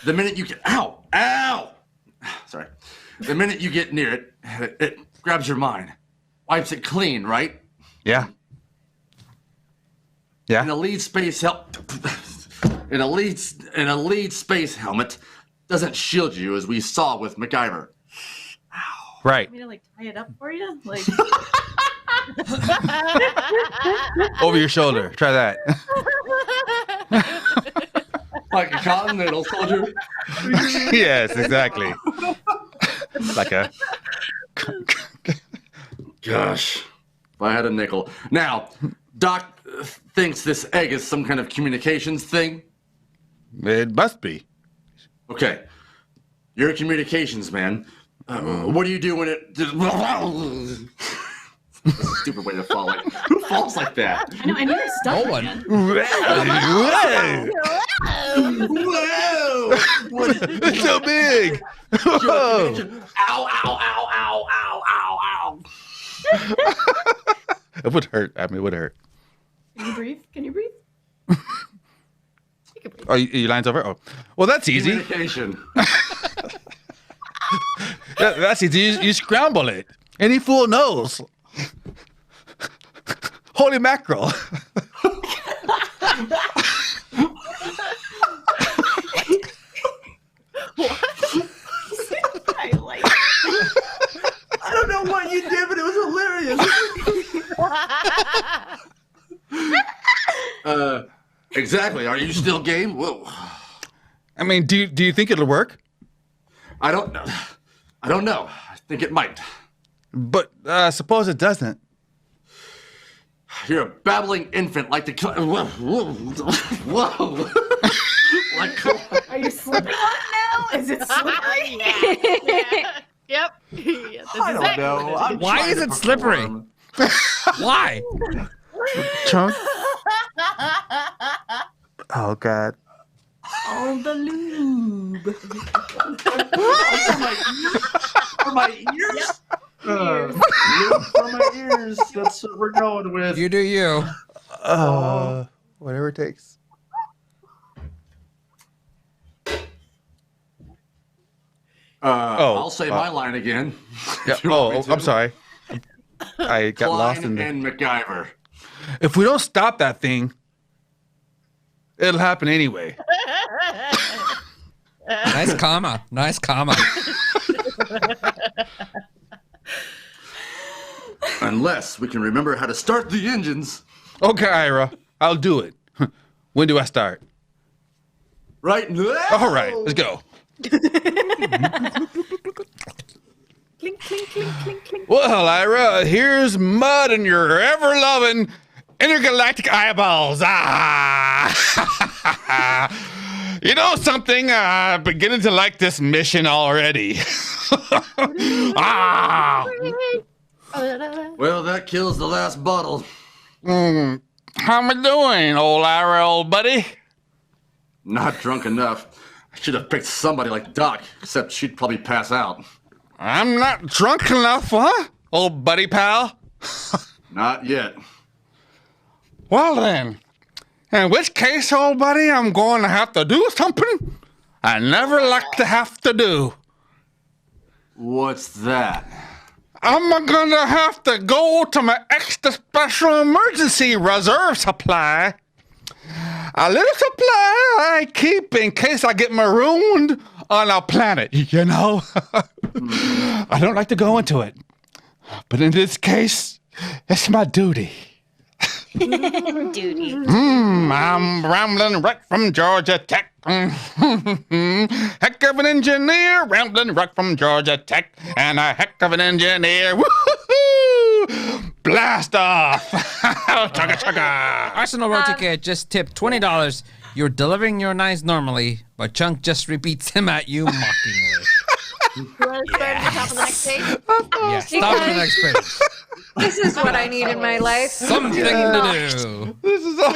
The minute you get ow. Sorry. The minute you get near it, it grabs your mind, wipes it clean, right? Yeah. Yeah. And a lead space space helmet doesn't shield you, as we saw with MacGyver. Right. Want me to like tie it up for you? Like, Over your shoulder. Try that. Like a cotton needle soldier. Yes, exactly. Like a. Gosh, if I had a nickel. Now, Doc thinks this egg is some kind of communications thing. It must be. Okay, you're a communications man. What do you do when it? That's a stupid way to fall. Like, who falls like that? I know, I knew you're stuck. No one. Whoa! What is It's so big. Whoa. Ow! It would hurt. I mean, it would hurt. Can you breathe? Can you breathe? You can breathe. Oh, your line's over? Oh. Well, that's easy. Communication. That's easy. You scramble it. Any fool knows. Holy mackerel. I like it. I don't know what you did, but it was hilarious. Exactly. Are you still game? Whoa. I mean, do you think it'll work? I don't know. I think it might. But suppose it doesn't. You're a babbling infant like the. Whoa. Like. Are you slipping on it now? Is it slippery? Yep. Yeah, that's I don't exactly know. what it I'm Why trying is to it slippery? perform. Why? Chunk. Oh, God. All the lube. For my ears? Lube for my ears. That's what we're going with. You do you. Whatever it takes. I'll say my line again. Yeah. If you want me to. I'm sorry. I got lost in Klein the. and MacGyver. If we don't stop that thing, it'll happen anyway. Nice comma. Unless we can remember how to start the engines. Okay, Ira, I'll do it. When do I start? Right now. All right, let's go. Clink, clink, clink, clink, clink. Well, Ira, here's mud in your ever-loving intergalactic eyeballs. You know something? I'm beginning to like this mission already. Well, that kills the last bottle. How am I doing, old Ira, old buddy? Not drunk enough. I should have picked somebody like Doc, except she'd probably pass out. I'm not drunk enough, huh? Old buddy pal? Not yet. Well then, in which case, old buddy, I'm going to have to do something I never like to have to do. What's that? I'm gonna have to go to my extra special emergency reserve supply. A little supply I keep in case I get marooned on a planet, you know? I don't like to go into it. But in this case, it's my duty. Duty. I'm rambling right from Georgia Tech. Heck of an engineer, rambling right from Georgia Tech. And a heck of an engineer. Woo-hoo-hoo! Blast off! Chugga chugga! Arsenal Road Ticket just tipped $20. You're delivering your knives normally, but Chunk just repeats him at you mockingly. You want to start at the top of the next page? Yeah, stop at the next page. This is what I need in my life. Something to do. This is all.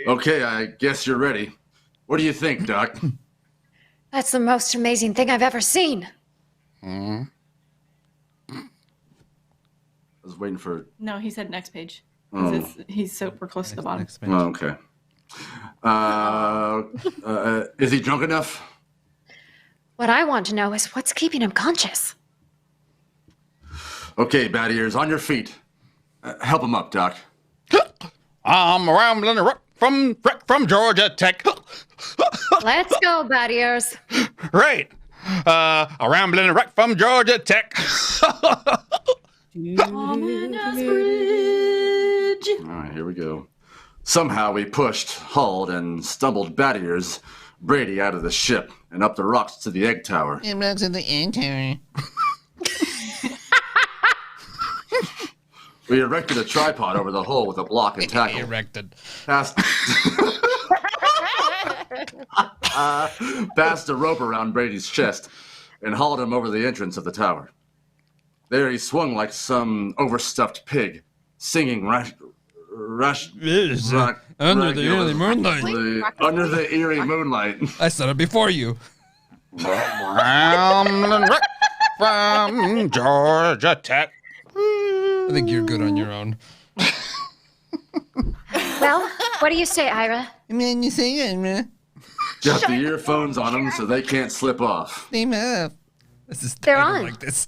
Okay, I guess you're ready. What do you think, Doc? That's the most amazing thing I've ever seen. I was waiting for. No, he said next page. Oh. He's so we're close to the bottom. Next page. Oh, okay. Is he drunk enough? What I want to know is what's keeping him conscious. Okay, Bad Ears, on your feet. Help him up, Doc. I'm rambling right from Georgia Tech. Let's go, Bad Ears. Right. I'm rambling right from Georgia Tech. Ominous bridge. All right, here we go. Somehow we pushed, hauled, and stumbled Bad Ears, Brady out of the ship and up the rocks to the egg tower. It looks at the egg tower. We erected a tripod over the hole with a block and tackle. Erected. Passed a rope around Brady's chest and hauled him over the entrance of the tower. There he swung like some overstuffed pig, singing Under the early moonlight. Under the eerie moonlight. I said it before you. Rambling right from Georgia Tech. I think you're good on your own. Well, what do you say, Ira? Man, you say it, man. Got the earphones on them so they can't slip off. Name up. This is They're titled on. like this.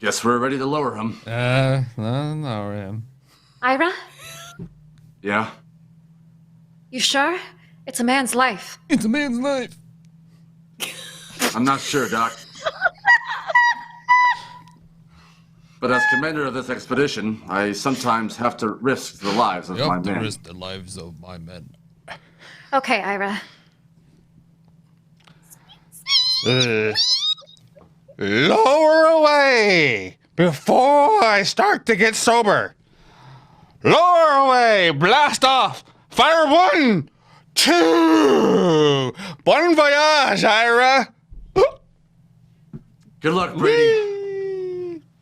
Guess we're ready to lower him. No, man. Ira? Yeah? You sure? It's a man's life. It's a man's life. I'm not sure, Doc. But as commander of this expedition, I sometimes have to risk the lives of You my have to men. risk the lives of my men. Okay, Ira. Lower away before I start to get sober. Lower away, blast off. Fire 1, 2. Bon voyage, Ira. Good luck, Brady.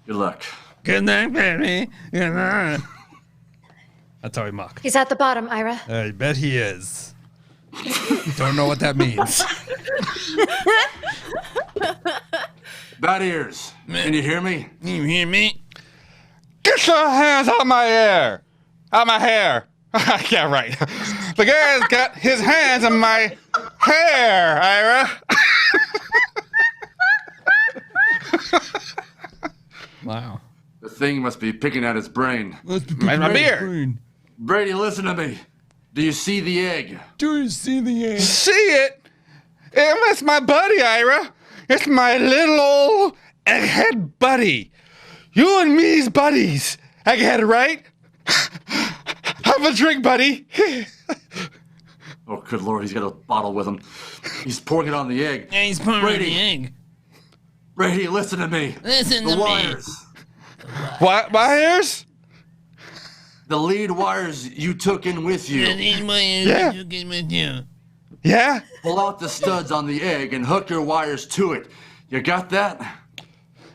Good luck. Good night, baby. Good night. That's how we mock. He's at the bottom, Ira. I bet he is. Don't know what that means. Bad Ears, can you hear me? You hear me? Get your hands out my hair. Out my hair. Yeah, right. The guy's got his hands in my hair, Ira. Wow. The thing must be picking at his brain. My beard. Brady, listen to me. Do you see the egg? Do you see the egg? See it? It's my buddy, Ira. It's my little old egghead buddy. You and me's buddies. Egghead, right? Have a drink, buddy. Oh, good Lord, he's got a bottle with him. He's pouring it on the egg. Yeah, he's putting Brady. the egg. Brady, listen to me. Listen The to me. wires. What wires? The lead wires you took in with you. Yeah. With you. Yeah? Pull out the studs on the egg and hook your wires to it. You got that?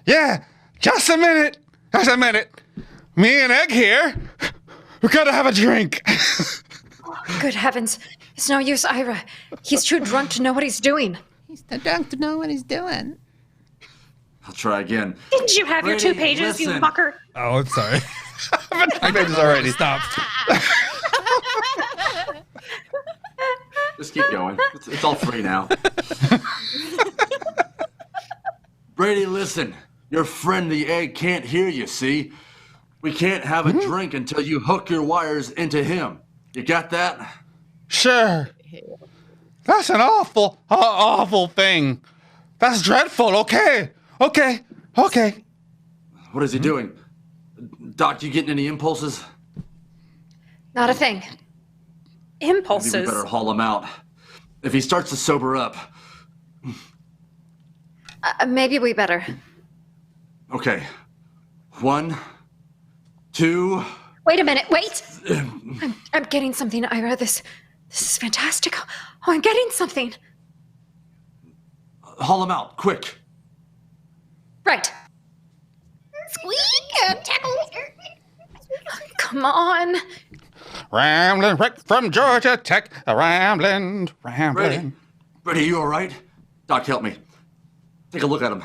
Yeah. Just a minute. Just a minute. Me and Egg here. We gotta have a drink. Good heavens. It's no use, Ira. He's too drunk to know what he's doing. He's too drunk to know what he's doing. I'll try again. Didn't you have your Brady, 2 pages, you listen. fucker? Oh, I'm sorry. I pages already. Stop. Just keep going. It's all free now. Brady, listen. Your friend the egg can't hear you, see? We can't have a drink until you hook your wires into him. You got that? Sure. That's an awful thing. That's dreadful. Okay. What is he doing? Doc, you getting any impulses? Not a thing. Maybe we Impulses. better haul him out. If he starts to sober up. Maybe we better. Okay. 1, 2. Wait a minute. Wait. I'm getting something, Ira. This is fantastic. Oh, I'm getting something. Haul him out, quick. Right. Squeak! Tackle! Come on. Ramblin' Rick from Georgia Tech. Ramblin'. Brady, you all right? Doc, help me. Take a look at him.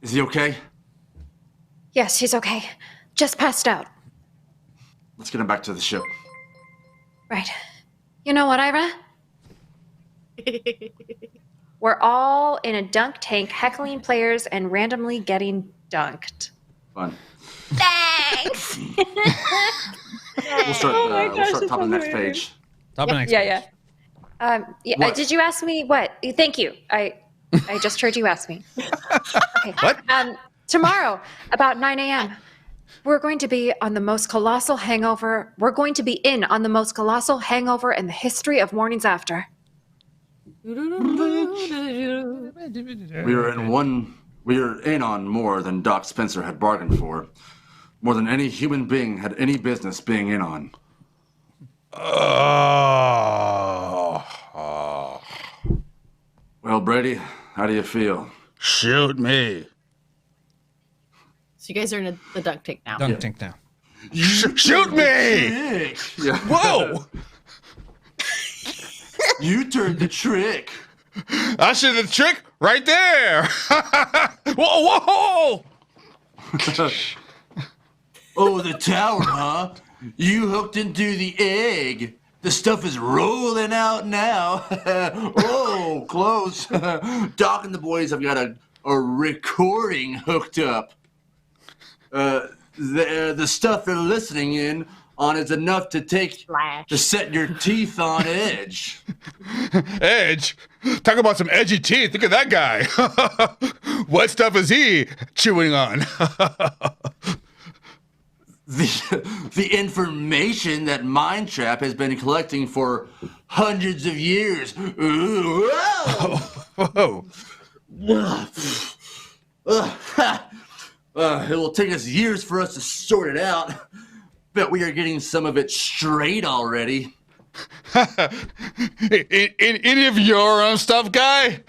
Is he okay? Yes, he's okay. Just passed out. Let's get him back to the ship. Right. You know what, Ira? We're all in a dunk tank heckling players and randomly getting dunked. Fun. Thanks! We'll start top of the next page. Top of next. Yeah. What? Did you ask me what? Thank you. I just heard you ask me. Okay. What? Tomorrow, about 9 a.m., we're going to be on the most colossal hangover. We're going to be in on the most colossal hangover in the history of mornings after. We are in on more than Doc Spencer had bargained for. More than any human being had any business being in on. Well, Brady, how do you feel? Shoot me. So you guys are in the dunk tank now. Dunk tank now. Shoot me! Yeah. Whoa! You turned the trick. I should have trick right there. Whoa! Oh, the tower, huh? You hooked into the egg. The stuff is rolling out now. Oh, close. Doc and the boys have got a recording hooked up. The stuff they're listening in on is enough to set your teeth on edge. Edge? Talk about some edgy teeth. Look at that guy. What stuff is he chewing on? The information that Mind Trap has been collecting for hundreds of years. Ooh, whoa. It will take us years for us to sort it out. Bet we are getting some of it straight already. in any of your own stuff, guy?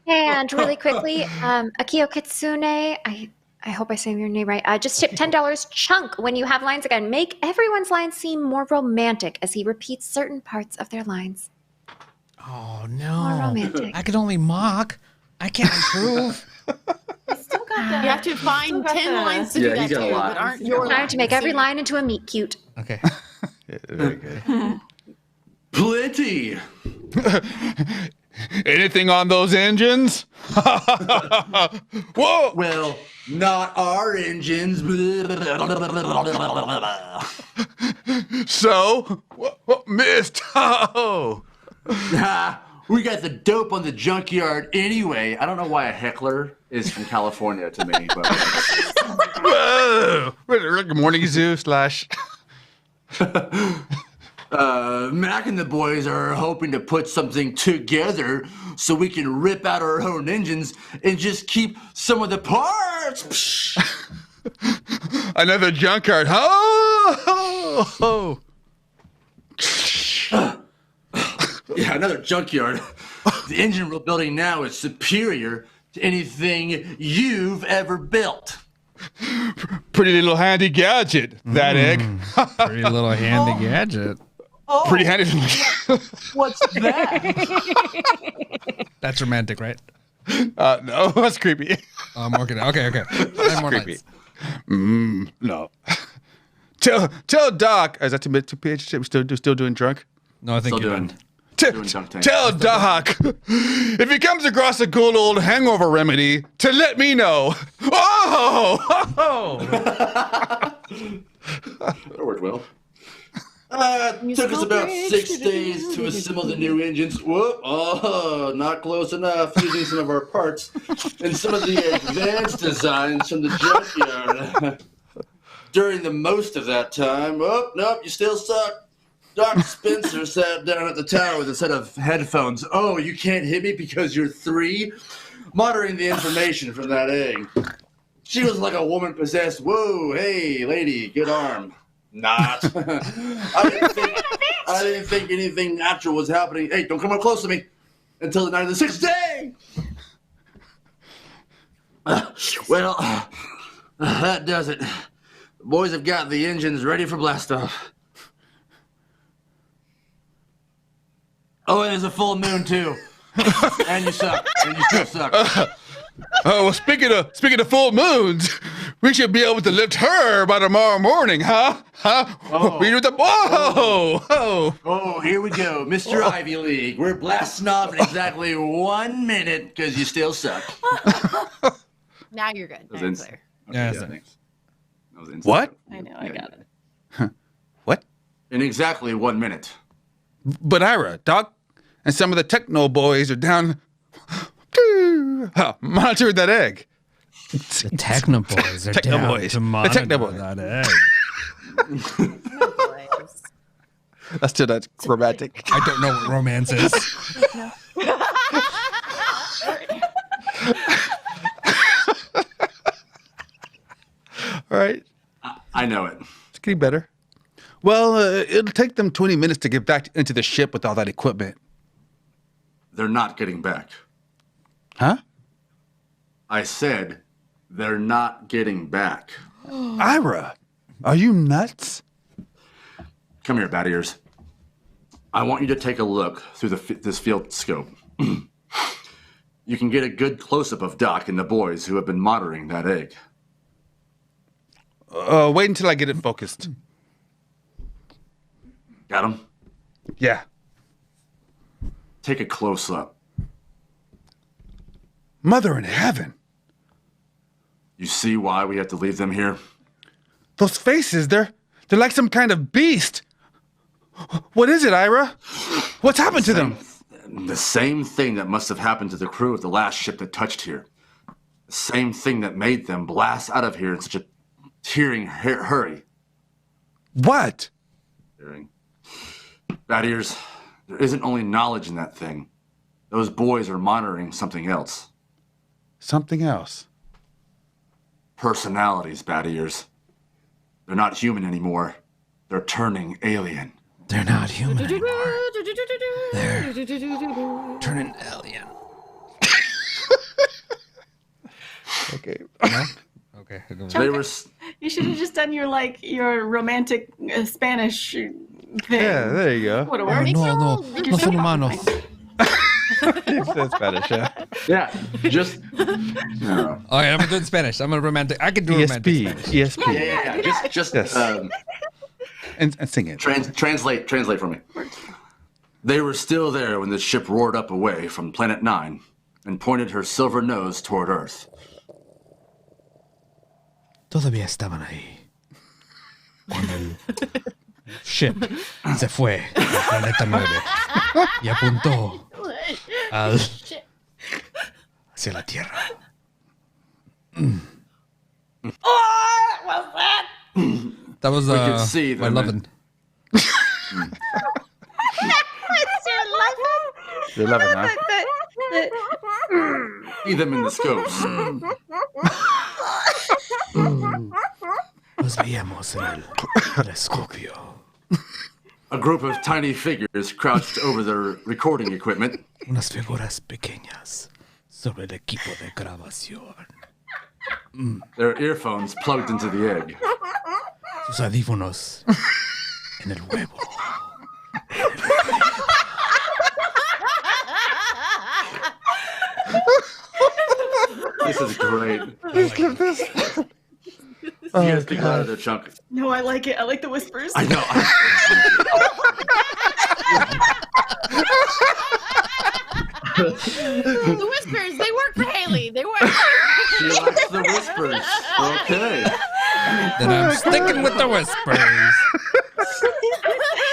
And really quickly, Akio Kitsune, I hope I say your name right. Just tip $10 chunk when you have lines again. Make everyone's lines seem more romantic as he repeats certain parts of their lines. Oh More no! romantic. I can only mock. I can't improve. Still got that. You have to find 10 lines to Yeah, do that he's got a too, lot. but aren't He's your got a Time to make every line into a meet cute. Okay. Very good. Plenty. Anything on those engines? Whoa! Well, not our engines. So, what missed? Oh. we got the dope on the junkyard anyway. I don't know why a heckler is from California to me, but Whoa! Rick and Morty Zoo / Mac and the boys are hoping to put something together so we can rip out our own engines and just keep some of the parts. Another junkyard. Oh! Yeah, another junkyard. The engine we're building now is superior to anything you've ever built. Pretty little handy gadget, that egg. Pretty little handy gadget. Pretty handy. What's that? That's romantic, right? No, that's creepy. I'm working. Okay. Nine more creepy. lines. No. Tell Doc. Is that too PH? We still doing drunk? No, I think Still you're doing. done. Doing dunk tank. Tell Doc if he comes across a good old hangover remedy to let me know. Oh! That worked well. Took us about 6 days to assemble the new engines. Whoop! Oh, not close enough. Using some of our parts and some of the advanced designs from the junkyard. During the most of that time, oh, nope, you still suck. Dr. Spencer sat down at the tower with a set of headphones. Oh, you can't hit me because you're 3? Monitoring the information from that egg. She was like a woman possessed. Whoa, hey, lady, good arm. Not. I didn't think anything natural was happening. Hey, don't come up close to me until the night of the 6th day. That does it. The boys have got the engines ready for blast-off. Oh, it is a full moon too. And you suck. And you still suck. Oh, well, speaking of full moons, we should be able to lift her by tomorrow morning, huh? Oh. We do the Oh, here we go. Mr. Ivy League. We're blasting off in exactly 1 minute because you still suck. Now you're good. Now That you're was clear. Yeah, thanks. That was instant. What? I know, I got it. What? In exactly 1 minute. But Ira, Doc, and some of the techno boys are down monitoring that egg. The techno boys are Techno down boys. to The monitor techno boys. that egg. That's still not romantic. I don't know what romance is. All right. I know it. It's getting better. Well, it'll take them 20 minutes to get back into the ship with all that equipment. They're not getting back. Huh? I said they're not getting back. Ira, are you nuts? Come here, Bat Ears. I want you to take a look through this field scope. You can get a good close-up of Doc and the boys who have been monitoring that egg. Wait until I get it focused. Got him? Yeah. Take a close-up. Mother in heaven. You see why we have to leave them here? Those faces, they're like some kind of beast. What is it, Ira? What's happened to them? The same thing that must have happened to the crew of the last ship that touched here. The same thing that made them blast out of here in such a tearing hurry. What? Bat Ears, there isn't only knowledge in that thing. Those boys are monitoring something else. Something else. Personalities, Bat Ears. They're not human anymore. They're turning alien. They're not human anymore. They're turning alien. Okay. Okay. They were. You should have just done your romantic Spanish thing. Yeah, there you go. Would have Oh, worked. no son humanos. That's Spanish, yeah. Yeah, just. No. Oh, yeah, I'm gonna do it in Spanish. I'm a romantic. I can do romantic ESP. Spanish. ESP. Yeah. Just Yes. And sing it. translate for me. They were still there when the ship roared up away from Planet 9 and pointed her silver nose toward Earth. Todavía estaban ahí. Cuando el ship se fue al planeta 9 y apuntó Hacia la tierra. Oh, what was that? That was could see my them lovin'. You're loving, huh? See them in the scopes. Nos veíamos en el telescopio. A group of tiny figures crouched over their recording equipment. Unas figuras pequeñas sobre el equipo de grabación. Their earphones plugged into the egg. Sus audífonos en el huevo. This is great. You guys get out of the chunk. No, I like it. I like the whispers. I know. The whispers, they work for Haley. They work. She likes the whispers. Okay. Then I'm sticking with the whispers.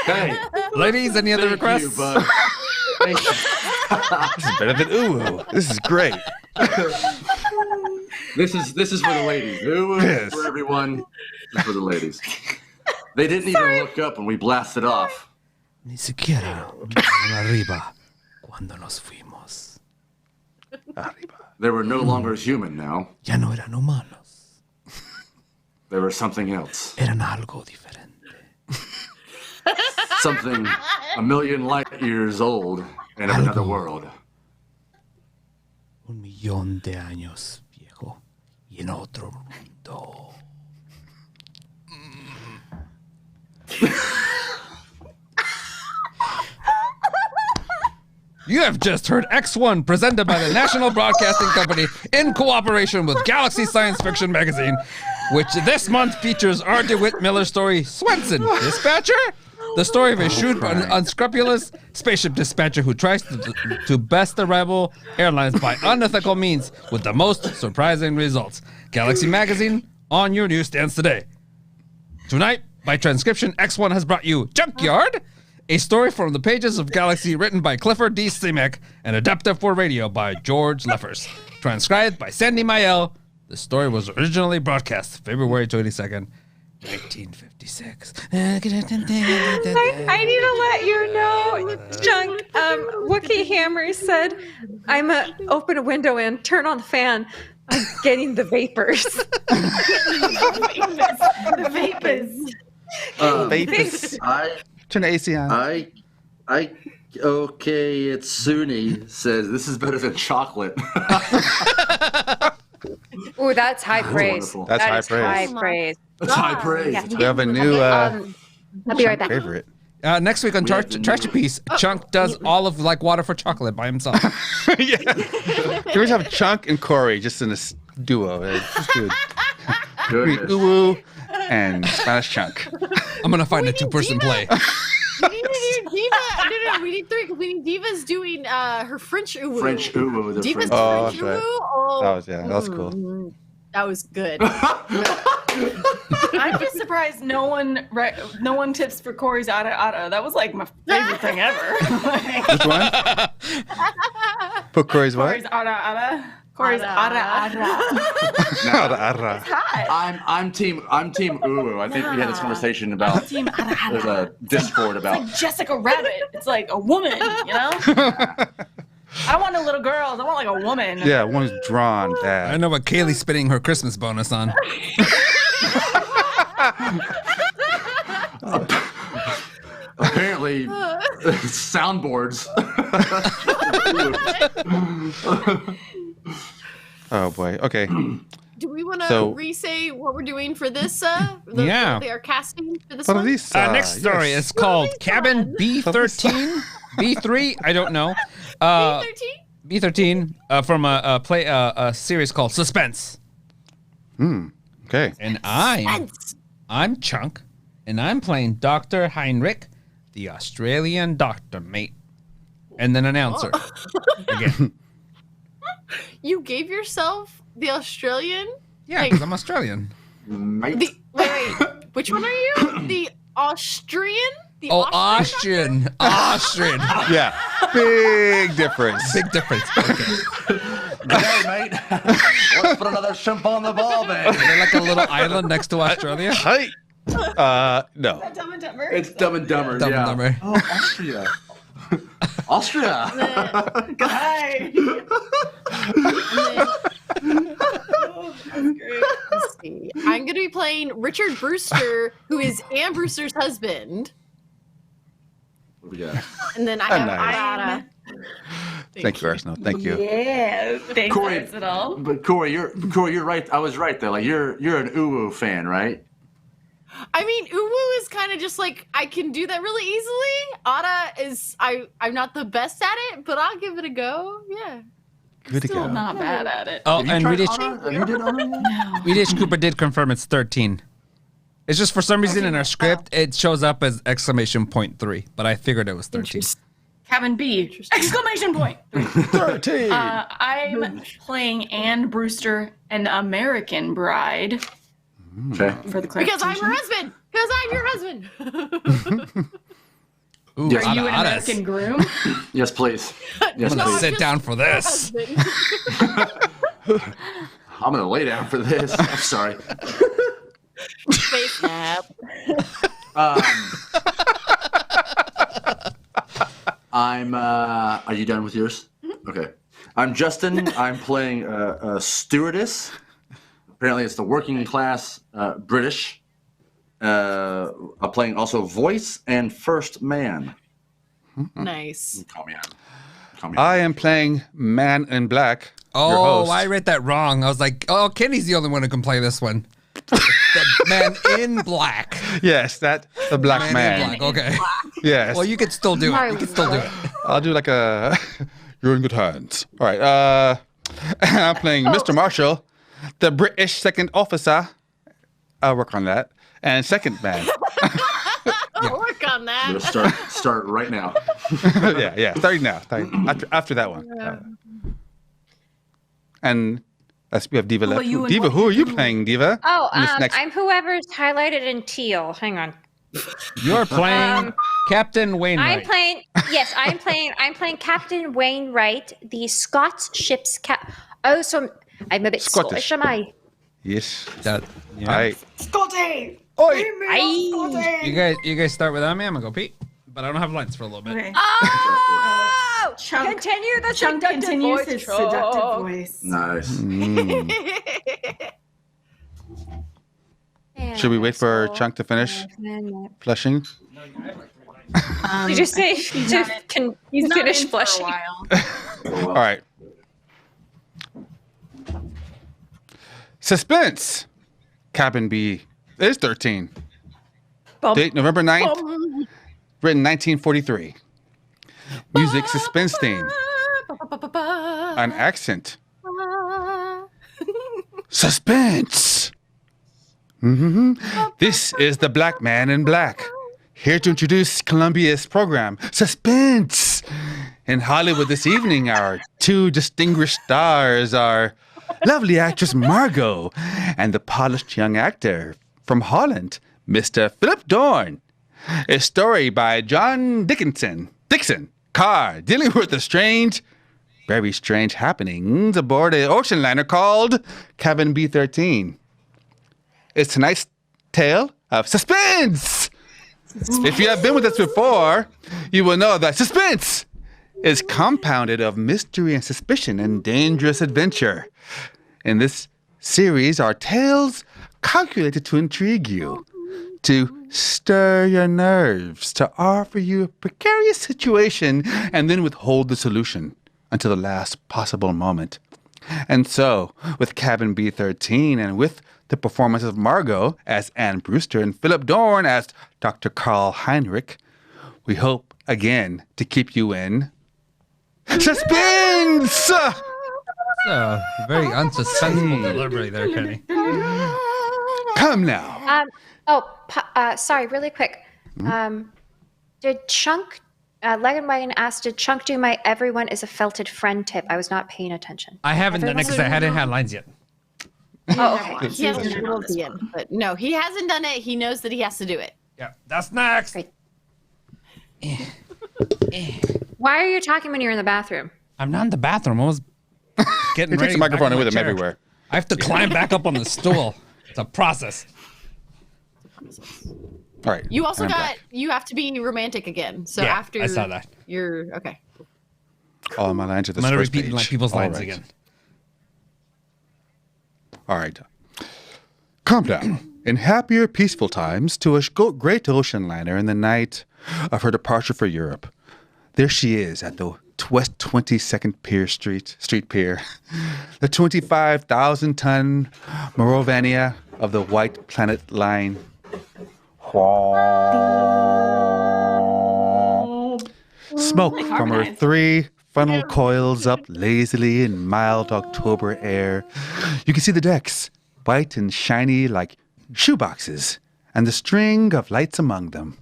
Hey. Ladies, any other Thank requests? you, bud. Thank you. This is better than ooh. This is great. This is for the ladies. Ooh, Yes. for everyone. This is for the ladies. They didn't even look up when we blasted off. Ni siquiera miraron arriba cuando nos fuimos. They were no longer human now. Ya no eran humanos. They were something else. Eran algo diferente. Something a million light years old and of another world. 1,000,000 de años viejo y en otro mundo. You have just heard X1 presented by the National Broadcasting Company in cooperation with Galaxy Science Fiction Magazine, which this month features R. DeWitt Miller's story, Swenson, Dispatcher? The story of a shrewd, unscrupulous spaceship dispatcher who tries to best the rival airlines by unethical means with the most surprising results. Galaxy Magazine on your newsstands today. Tonight, by transcription, X1 has brought you Junkyard, a story from the pages of Galaxy written by Clifford D. Simek and adapted for radio by George Leffers. Transcribed by Sandy Mael. The story was originally broadcast February 22nd, 1956. I need to let you know, Junk. Wookie Hammer said, "I'm a open a window and turn on the fan. I'm getting the vapors." The vapors. Vapors. Turn the AC on. Okay, it's Suni says this is better than chocolate. Ooh, that's high praise. wonderful. That's high is praise. high praise. It's high praise. Yeah. We have a new I'll be right back. favorite. Next week on Trashterpiece, Chunk does all of like water for chocolate by himself. Yeah. Can we just have Chunk and Corey just in this duo? Just do Goodness. Uwu and Spanish Chunk. I'm gonna find a two-person play. We need a new diva. No, we need three because we need Diva's doing her French uwu. French uwu. The Diva's French. Oh, French that's right. uwu. Oh, That was cool. that was good. I'm just surprised no one tips for Corey's Ada Ada. That was like my favorite thing ever. Which one? Put Corey's what? Corey's Ada Ada. Corey's Ada. Ada Ada. Ara. Hot. I'm team uwu. I think we had this conversation about Team Ada there's Ada. a Discord It's about. like Jessica Rabbit. It's like a woman, you know? I don't want no little girls. I want like a woman. Yeah, one's drawn I bad. know what Kaylee's spending her Christmas bonus on. Apparently, soundboards. Oh boy. Okay. Do we want to So- re-say what we're doing for this? Yeah. They are casting for this What are one. these? Next story yes. is called Really Cabin fun. B-13, B3, I don't know. B-13? B-13 from a series called Suspense. Okay. And I'm Chunk, and I'm playing Dr. Heinrich, the Australian doctor, mate. And then announcer. Again. You gave yourself the Australian? Yeah, because I'm Australian. Mate. Wait. Which one are you? The Austrian? Oh, Austrian. Austrian. Yeah, big difference. Big difference. Okay. Hey, mate. Let's put another shrimp on the ball, man. Is there like a little island next to Australia? Hi. No. Dumb and Dumber. It's Dumb and Dumber. Dumb and yeah. Dumber. Oh, Austria. Austria. Hi. Let's see. I'm gonna be playing Richard Brewster, who is Ann Brewster's husband, What do we got? and then I Oh, have nice. Ayana. Thank you, Arsenal. Thank you. Yeah. Thanks, Corey, Arsenal. but Corey, you're right. I was right though. Like you're an Uwu fan, right? I mean, Uwu is kind of just like I can do that really easily. Ada is I'm not the best at it, but I'll give it a go. Yeah. Good to Still go. not bad at it. Oh, Have you and tried Redish Honor? You did Honor yet? Cooper did confirm it's 13. It's just for some reason in our script it shows up as exclamation point 3, but I figured it was 13. Cabin B! Exclamation point! 13. I'm playing Ann Brewster, an American bride, Okay. for the Because I'm clarification. your husband. Because I'm your husband. Ooh, Yes. Are you an Ada, American groom? Yes, please. Yes, I'm gonna please. sit down for this. Husband. I'm gonna lay down for this. I'm sorry. Face snap. Are you done with yours? Okay. I'm Justin. I'm playing a stewardess. Apparently, it's the working class British. I'm playing also voice and first man. Nice. Call me out. I am playing Man in Black. your Oh, host. I read that wrong. I was like, oh, Kenny's the only one who can play this one. The man in black. Yes, the black man. In black. Okay. Yes. Well, you could still do it. You could still do it. I'll do like a. You're in good hands. All right. I'm playing Mr. Marshall, the British second officer. I'll work on that. And second man. I'll work on that. I'm gonna start right now. yeah. Starting now. After that one. And we have Diva left. you and Diva, what who are you you- playing, Diva? Oh, In this next- I'm whoever's highlighted in teal. Hang on. You're playing Captain Wainwright. I'm playing Captain Wainwright, the Scots ship's Oh, so I'm a bit Scottish. Scottish, am I? Yes. That, yeah. All right. Scotty! Oi! You guys start with me. I'm gonna go Pete, but I don't have lines for a little bit. Okay. Oh! Chunk, Continue the Chunk seductive continues voice, his Chunk. seductive voice. Nice. Should we wait for Chunk to finish flushing? Did you say He's to not finish in for a flushing? while. All right. Suspense. Cabin B is 13. Date November 9th. Written 1943. Music suspense theme. An accent. Suspense. This is the Black Man in Black. Here to introduce Columbia's program, Suspense. In Hollywood this evening, our two distinguished stars are lovely actress Margot and the polished young actor from Holland, Mr. Philip Dorn. A story by John Dixon, Carr, dealing with the very strange happenings aboard an ocean liner called Cabin B-13. It's tonight's tale of suspense. If you have been with us before, you will know that suspense is compounded of mystery and suspicion and dangerous adventure. In this series are tales calculated to intrigue you, to stir your nerves, to offer you a precarious situation and then withhold the solution until the last possible moment. And so, with Cabin B-13 and with the performances of Margot as Ann Brewster and Philip Dorn as Dr. Karl Heinrich, we hope again to keep you in suspense! Very unsuspenseful delivery there, Kenny. Come now. Sorry, really quick. Did Chunk, Wagon asked, did Chunk do my everyone is a felted friend tip? I was not paying attention. I haven't done it because I hadn't had lines yet. Oh, okay. He hasn't done it at the end, but no, he hasn't done it. He knows that he has to do it. Yeah, that's next. Great. Why are you talking when you're in the bathroom? I'm not in the bathroom. I was getting He ready. takes the microphone back in with my him chair. everywhere. I have to climb back up on the stool. It's a process. All right. You also and I'm got. back. You have to be romantic again. So Yeah, after I saw that. You're okay. All my lines are I'm this gonna first repeat page. like people's All lines right. again. All right. Calm down. In happier, peaceful times, to a great ocean liner in the night of her departure for Europe, there she is at the West 22nd Pier Street Pier, the 25,000-ton Morovania of the White Planet Line. Smoke from her harmonized. 3 funnel coils up lazily in mild October air. You can see the decks, white and shiny like shoeboxes, and the string of lights among them,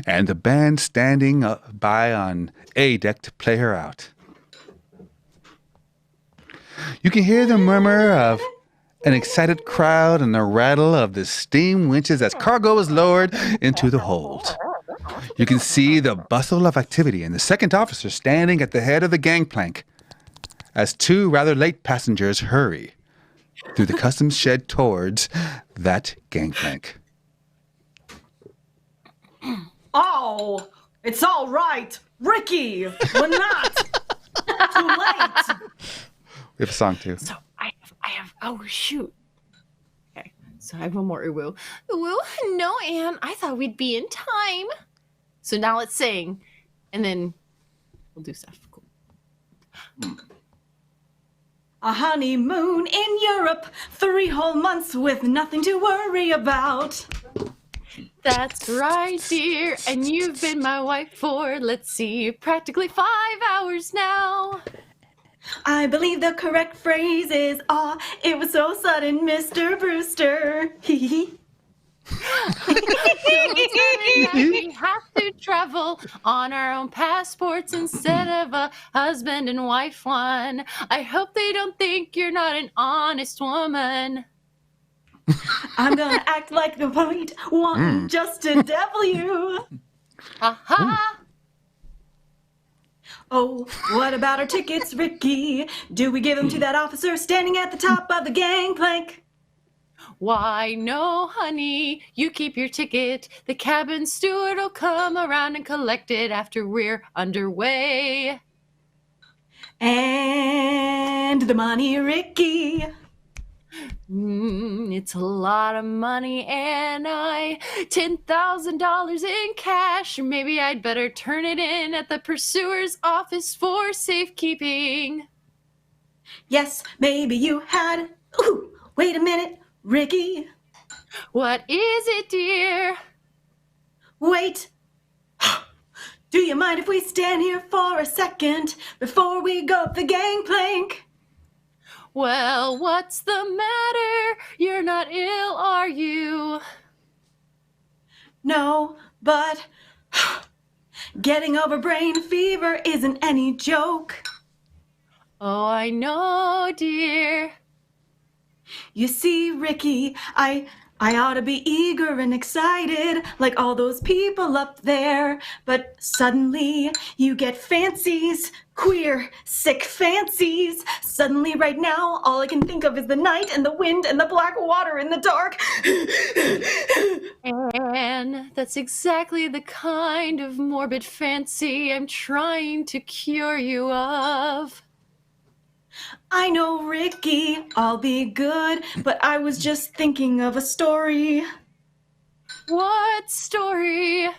and the band standing by on A deck to play her out. You can hear the murmur of an excited crowd and the rattle of the steam winches as cargo is lowered into the hold. You can see the bustle of activity and the second officer standing at the head of the gangplank as 2 rather late passengers hurry through the customs shed towards that gangplank. Oh, it's all right. Ricky, we're not too late. We have a song too. So I have. Oh shoot. Okay. So I have one more uwu. Uwu. No, Anne. I thought we'd be in time. So now let's sing, and then we'll do stuff. Cool. A honeymoon in Europe, 3 whole months with nothing to worry about. That's right, dear. And you've been my wife for, let's see, practically 5 hours now. I believe the correct phrase is, "Aw, it was so sudden, Mr. Brewster." We have to travel on our own passports instead of a husband and wife one. I hope they don't think you're not an honest woman. I'm gonna act like the point, wanting just to devil you. Ha Oh, what about our tickets, Ricky? Do we give them to that officer standing at the top of the gangplank? Why, no, honey. You keep your ticket. The cabin steward will come around and collect it after we're underway. And the money, Ricky. It's a lot of money, and $10,000 in cash. Maybe I'd better turn it in at the pursuer's office for safekeeping. Yes, maybe you had. Ooh, wait a minute, Ricky. What is it, dear? Wait. Do you mind if we stand here for a second before we go up the gangplank? Well, what's the matter? You're not ill, are you? No, but getting over brain fever isn't any joke. Oh, I know, dear. You see, Ricky, I ought to be eager and excited like all those people up there, but suddenly you get fancies, queer, sick fancies. Suddenly right now, all I can think of is the night and the wind and the black water in the dark. And that's exactly the kind of morbid fancy I'm trying to cure you of. I know, Ricky, I'll be good, but I was just thinking of a story. What story?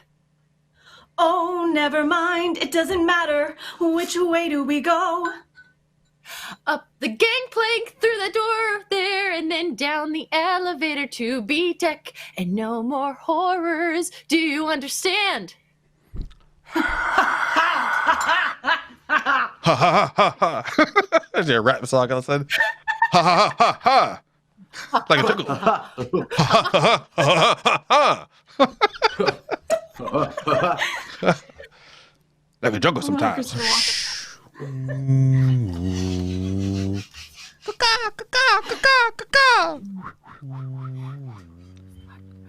Oh, never mind, it doesn't matter. Which way do we go? Up the gangplank, through the door there, and then down the elevator to B deck, and no more horrors. Do you understand? Ha ha ha ha. Is there a rap song all of a sudden? Ha ha ha ha ha. Like a tickle. Ha ha ha ha ha ha. Like a jungle sometimes. Okay,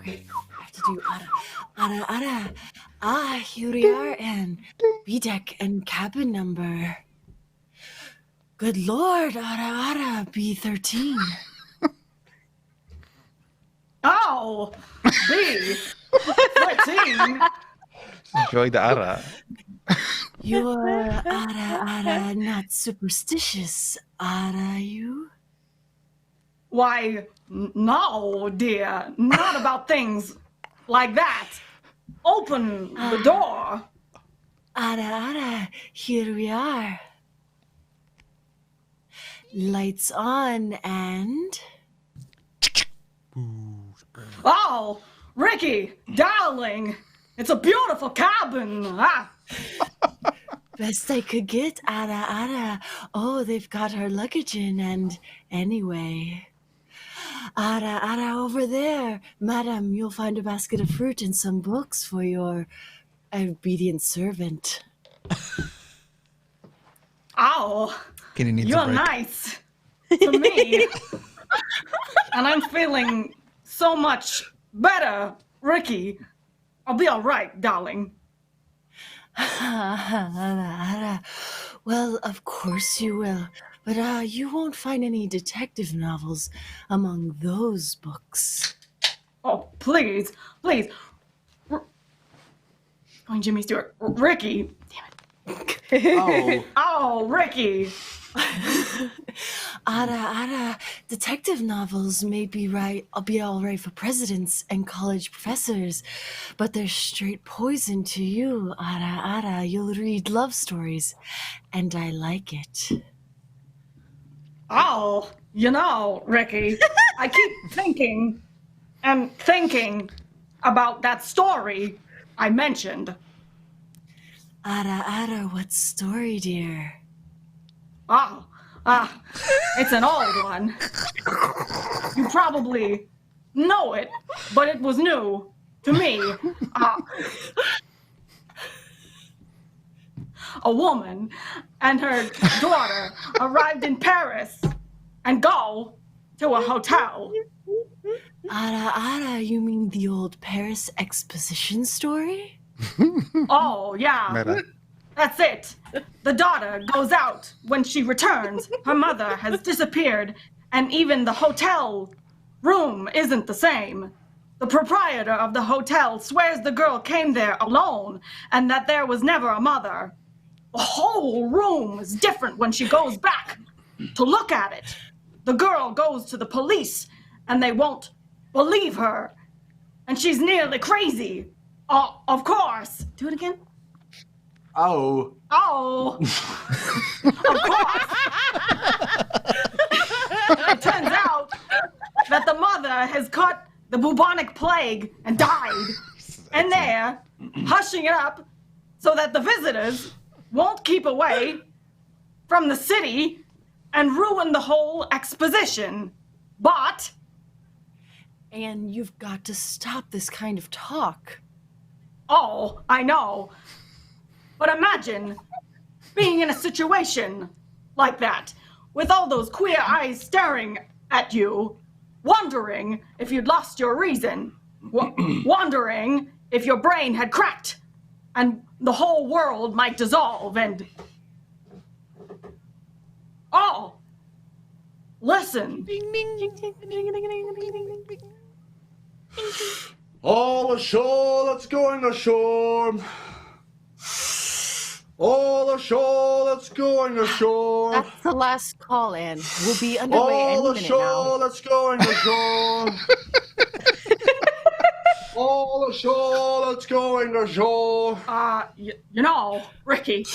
I have to do ara, ara, ara, Here we are, and B-deck and cabin number. Good Lord, ara, B-13. Oh, B-13. Enjoy the ara. You're ara, not superstitious, are you? Why, no, dear. Not about things like that. Open the door. Ara, here we are. Lights on, and... Oh, Ricky, darling. It's a beautiful cabin. Best I could get, ara. Oh, they've got her luggage in, and anyway. Ara, over there. Madam, you'll find a basket of fruit and some books for your obedient servant. Oh, Kitty needs a you're break. nice to me. And I'm feeling so much better, Ricky. I'll be all right, darling. Ara. Well, of course you will. But you won't find any detective novels among those books. Oh, please. Going Jimmy Stewart. Ricky. Oh, Ricky. Ara, detective novels may be all right for presidents and college professors, but they're straight poison to you, Ara. You'll read love stories, and I like it. Oh, Ricky, I keep thinking about that story I mentioned. Ara, what story, dear? Oh, it's an old one. You probably know it, but it was new to me. A woman and her daughter arrived in Paris and go to a hotel. Ara, you mean the old Paris exposition story? Oh, yeah. Meta. That's it. The daughter goes out. When she returns, her mother has disappeared, and even the hotel room isn't the same. The proprietor of the hotel swears the girl came there alone and that there was never a mother. The whole room is different when she goes back to look at it. The girl goes to the police, and they won't believe her. And she's nearly crazy. Oh, of course. Do it again. Oh. Of course. It turns out that the mother has caught the bubonic plague and died. And they're hushing it up so that the visitors won't keep away from the city and ruin the whole exposition. But... And you've got to stop this kind of talk. Oh, I know. But imagine being in a situation like that, with all those queer eyes staring at you, wondering if you'd lost your reason, wondering if your brain had cracked, and the whole world might dissolve, and... Oh! Listen! All ashore, let's going ashore. All ashore, let's going ashore. That's the last call, Anne. We'll be underway any All minute ashore, now. let's going ashore. All ashore, let's going ashore. Ricky,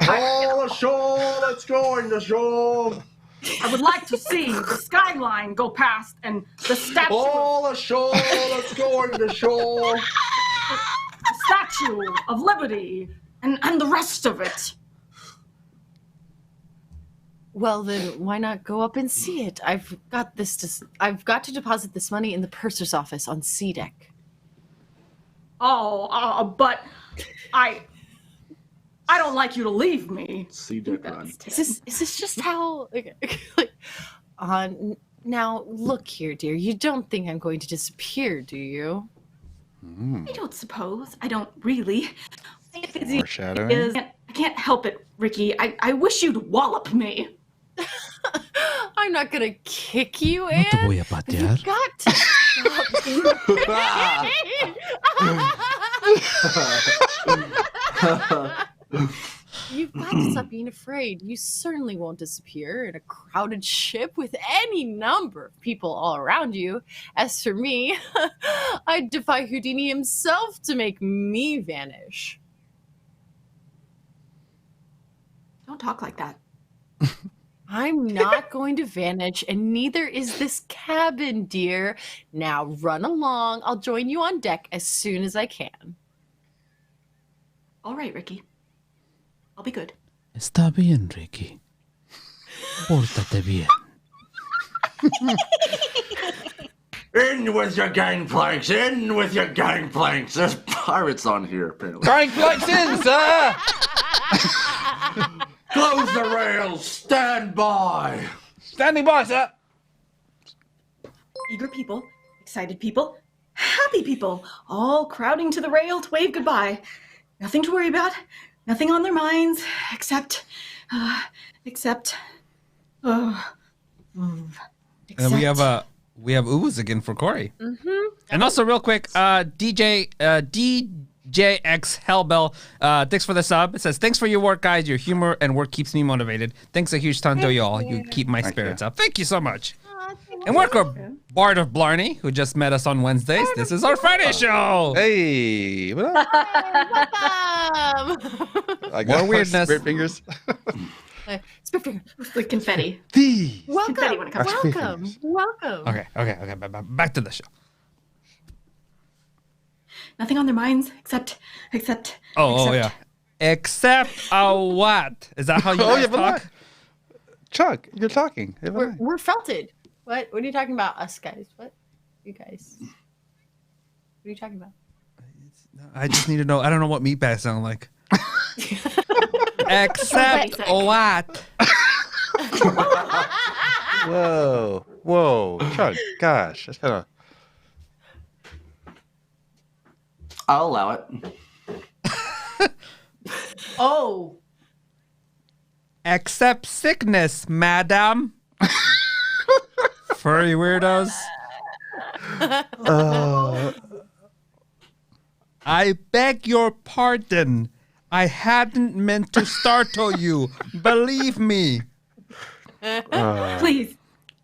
All ashore, let's going ashore. I would like to see the skyline go past and the statue... All ashore, let's going ashore. The Statue of Liberty and the rest of it. Well, then why not go up and see it? I've got to deposit this money in the purser's office on C deck. But I don't like you to leave me. See deck run. Is this just how? Now look here, dear. You don't think I'm going to disappear, do you? I don't suppose. I don't really. Foreshadowing. I can't help it, Ricky. I wish you'd wallop me. I'm not gonna kick you, Anne. No te voy a patear. You got to stop being afraid. You've got to stop being afraid. You certainly won't disappear in a crowded ship with any number of people all around you. As for me, I'd defy Houdini himself to make me vanish. Don't talk like that. I'm not going to vanish, and neither is this cabin, dear. Now run along. I'll join you on deck as soon as I can. All right, Ricky. I'll be good. Está bien, Ricky. Pórtate bien. In with your gangplanks! In with your gangplanks! There's pirates on here, apparently. Gangplanks in, sir! Close the rails! Stand by! Standing by, sir! Eager people, excited people, happy people, all crowding to the rail to wave goodbye. Nothing to worry about, nothing on their minds, except. And we have oohs again for Corey. Mm-hmm. And also, real quick, DJX Hellbell, thanks for the sub. It says, thanks for your work, guys. Your humor and work keeps me motivated. Thanks a huge ton to y'all. You keep my spirits up. Thank you so much. And welcome, Bard of Blarney, who just met us on Wednesdays. This is our Friday show. Hey, what up? I got More weirdness. Spirit fingers. Spit finger. Like confetti. These. Confetti when it comes to Welcome. Okay. Back to the show. Nothing on their minds except. Oh, yeah. Except what? Is that how you guys talk? Chuck, you're talking. We're felted. What are you talking about? Us guys. What? You guys. What are you talking about? I just need to know. I don't know what meatbags sound like. Except what? Whoa, Chuck, gosh, that's kind of. I'll allow it. Oh. Accept sickness, madam. Furry weirdos. I beg your pardon. I hadn't meant to startle you. Believe me. Please,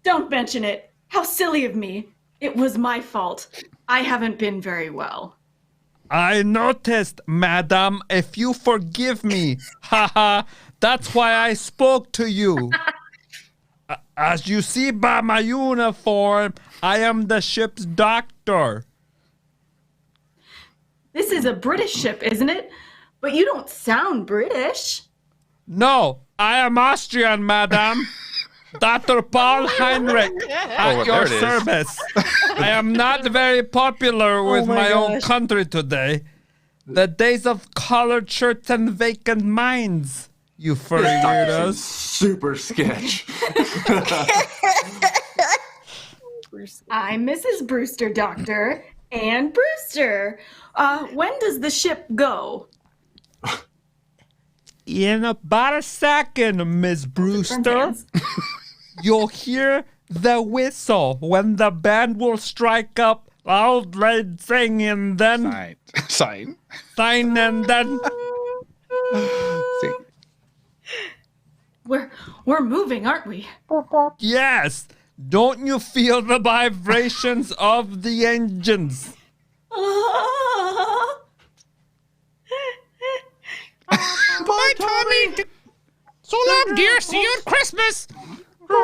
don't mention it. How silly of me. It was my fault. I haven't been very well. I noticed, madam. If you forgive me, haha, that's why I spoke to you. As you see by my uniform, I am the ship's doctor. This is a British ship, isn't it? But you don't sound British. No, I am Austrian, madam. Dr. Paul Heinrich, at your service. I am not very popular with my own country today. The days of collared shirts and vacant minds, you furry weirdos. Super sketch. I'm Mrs. Brewster, Doctor. Anne Brewster. When does the ship go? In about a second, Miss Brewster. You'll hear the whistle when the band will strike up loudly singing, then Sign. and then See. We're moving, aren't we? yes. Don't you feel the vibrations of the engines? Bye, Tommy. So long, dear. See you at Christmas. The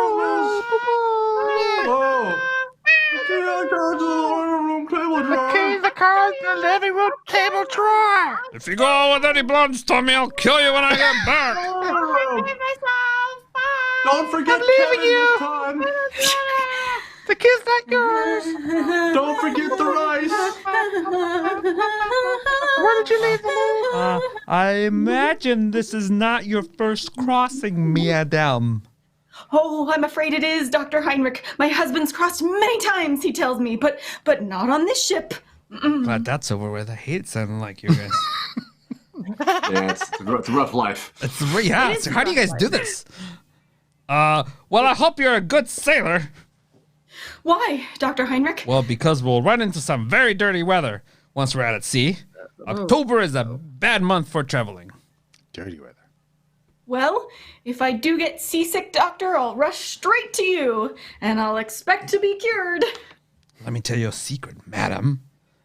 cards in the living room table drawer. If you go with any blondes, Tommy, I'll kill you when I get back. Don't forget Kevin this time. The kid's not yours. Don't forget the rice. Where did you leave them? I imagine this is not your first crossing, madam. Oh, I'm afraid it is, Dr. Heinrich. My husband's crossed many times, he tells me, but not on this ship. Glad that's over with. I hate sounding like you guys. Yeah, it's a rough life. So how do you guys do this? Well, I hope you're a good sailor. Why, Dr. Heinrich? Well, because we'll run into some very dirty weather once we're out at sea. October is a bad month for traveling. Dirty weather. Well, if I do get seasick, Doctor, I'll rush straight to you, and I'll expect to be cured. Let me tell you a secret, madam.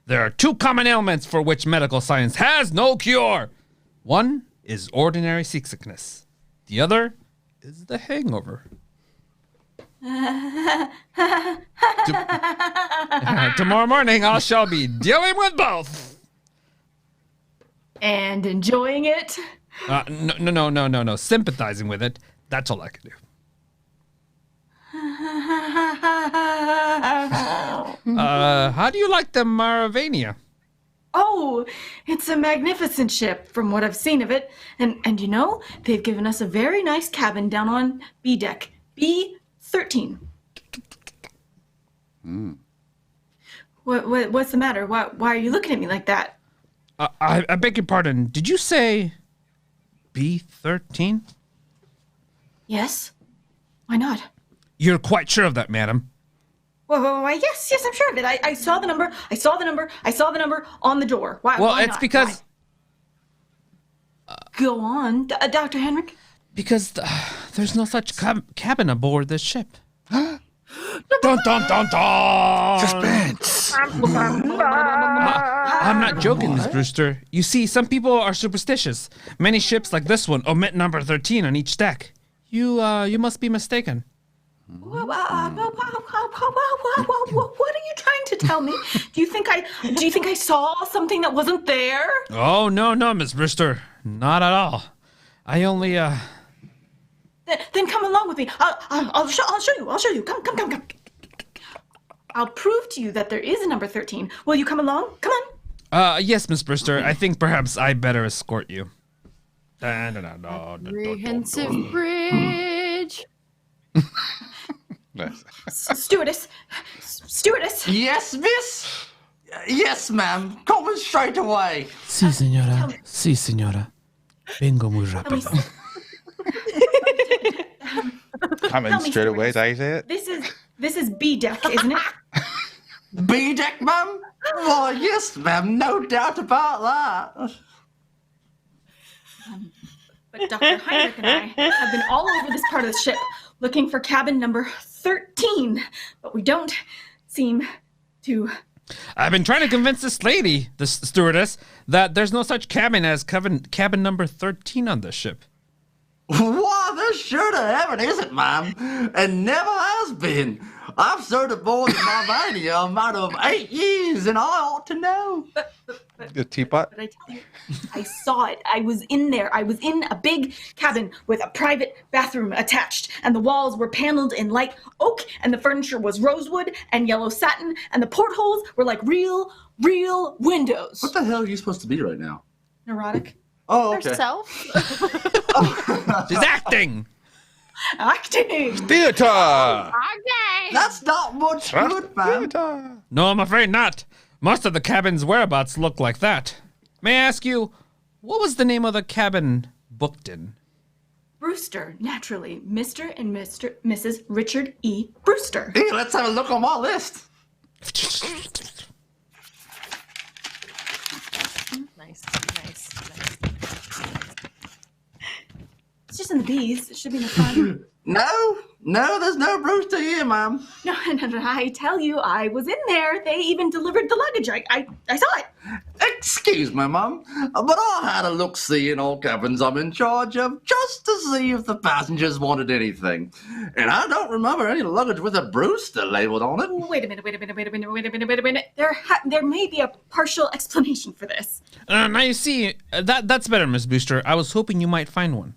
There are 2 common ailments for which medical science has no cure. One is ordinary seasickness. The other is the hangover. Tomorrow morning, I shall be dealing with both. And enjoying it? No. Sympathizing with it. That's all I can do. How do you like the Maravania? Oh, it's a magnificent ship from what I've seen of it. And you know, they've given us a very nice cabin down on B deck. B-13. What's the matter? Why are you looking at me like that? I beg your pardon. Did you say B-13? Yes. Why not? You're quite sure of that, madam? Well, yes, I'm sure of it. I saw the number. I saw the number on the door. Why? Well, why it's not? because... Why? Go on, Dr. Henrik. Because there's no such cabin aboard this ship. Dun, dun, dun, dun! Suspense. I'm not joking, Miss Brewster. You see, some people are superstitious. Many ships like this one omit number 13 on each deck. You must be mistaken. What are you trying to tell me? Do you think I saw something that wasn't there? Oh, no, Miss Brewster. Not at all. I only, Then come along with me. I'll show you. Come. I'll prove to you that there is a number 13. Will you come along? Come on. Yes, Miss Brewster. I think perhaps I better escort you. Comprehensive bridge. Nice. Stewardess. Yes, miss? Yes, ma'am. Coming straight away. Sí, señora. Sí, señora. Vengo muy rápido. Coming straight away, is that how you say it? This is B deck, isn't it? B deck, ma'am? Why, yes, ma'am. No doubt about that. But Dr. Heinrich and I have been all over this part of the ship looking for cabin number 13, but we don't seem to... I've been trying to convince this lady, the stewardess, that there's no such cabin as cabin number 13 on this ship. Why, there sure to heaven isn't, ma'am, and never has been. I've served aboard the Malvania a matter of 8 years, and I ought to know. The teapot? But I tell you, I saw it. I was in there. I was in a big cabin with a private bathroom attached, and the walls were paneled in light oak, and the furniture was rosewood and yellow satin, and the portholes were like real windows. What the hell are you supposed to be right now? Neurotic. Oh, okay. Herself. She's acting! Acting. Theater! Okay. That's not much good, ma'am. Theater! No, I'm afraid not. Most of the cabin's whereabouts look like that. May I ask you, what was the name of the cabin booked in? Brewster, naturally. Mr. and Mrs. Richard E. Brewster. Hey, let's have a look on my list. Nice. It's just in the B's. It should be in the front. No, there's no Brewster here, ma'am. No, I tell you, I was in there. They even delivered the luggage. I saw it. Excuse me, Mum, but I had a look-see in all cabins I'm in charge of just to see if the passengers wanted anything. And I don't remember any luggage with a Brewster labeled on it. Wait a minute. There may be a partial explanation for this. Now you see, that's better, Miss Brewster. I was hoping you might find one.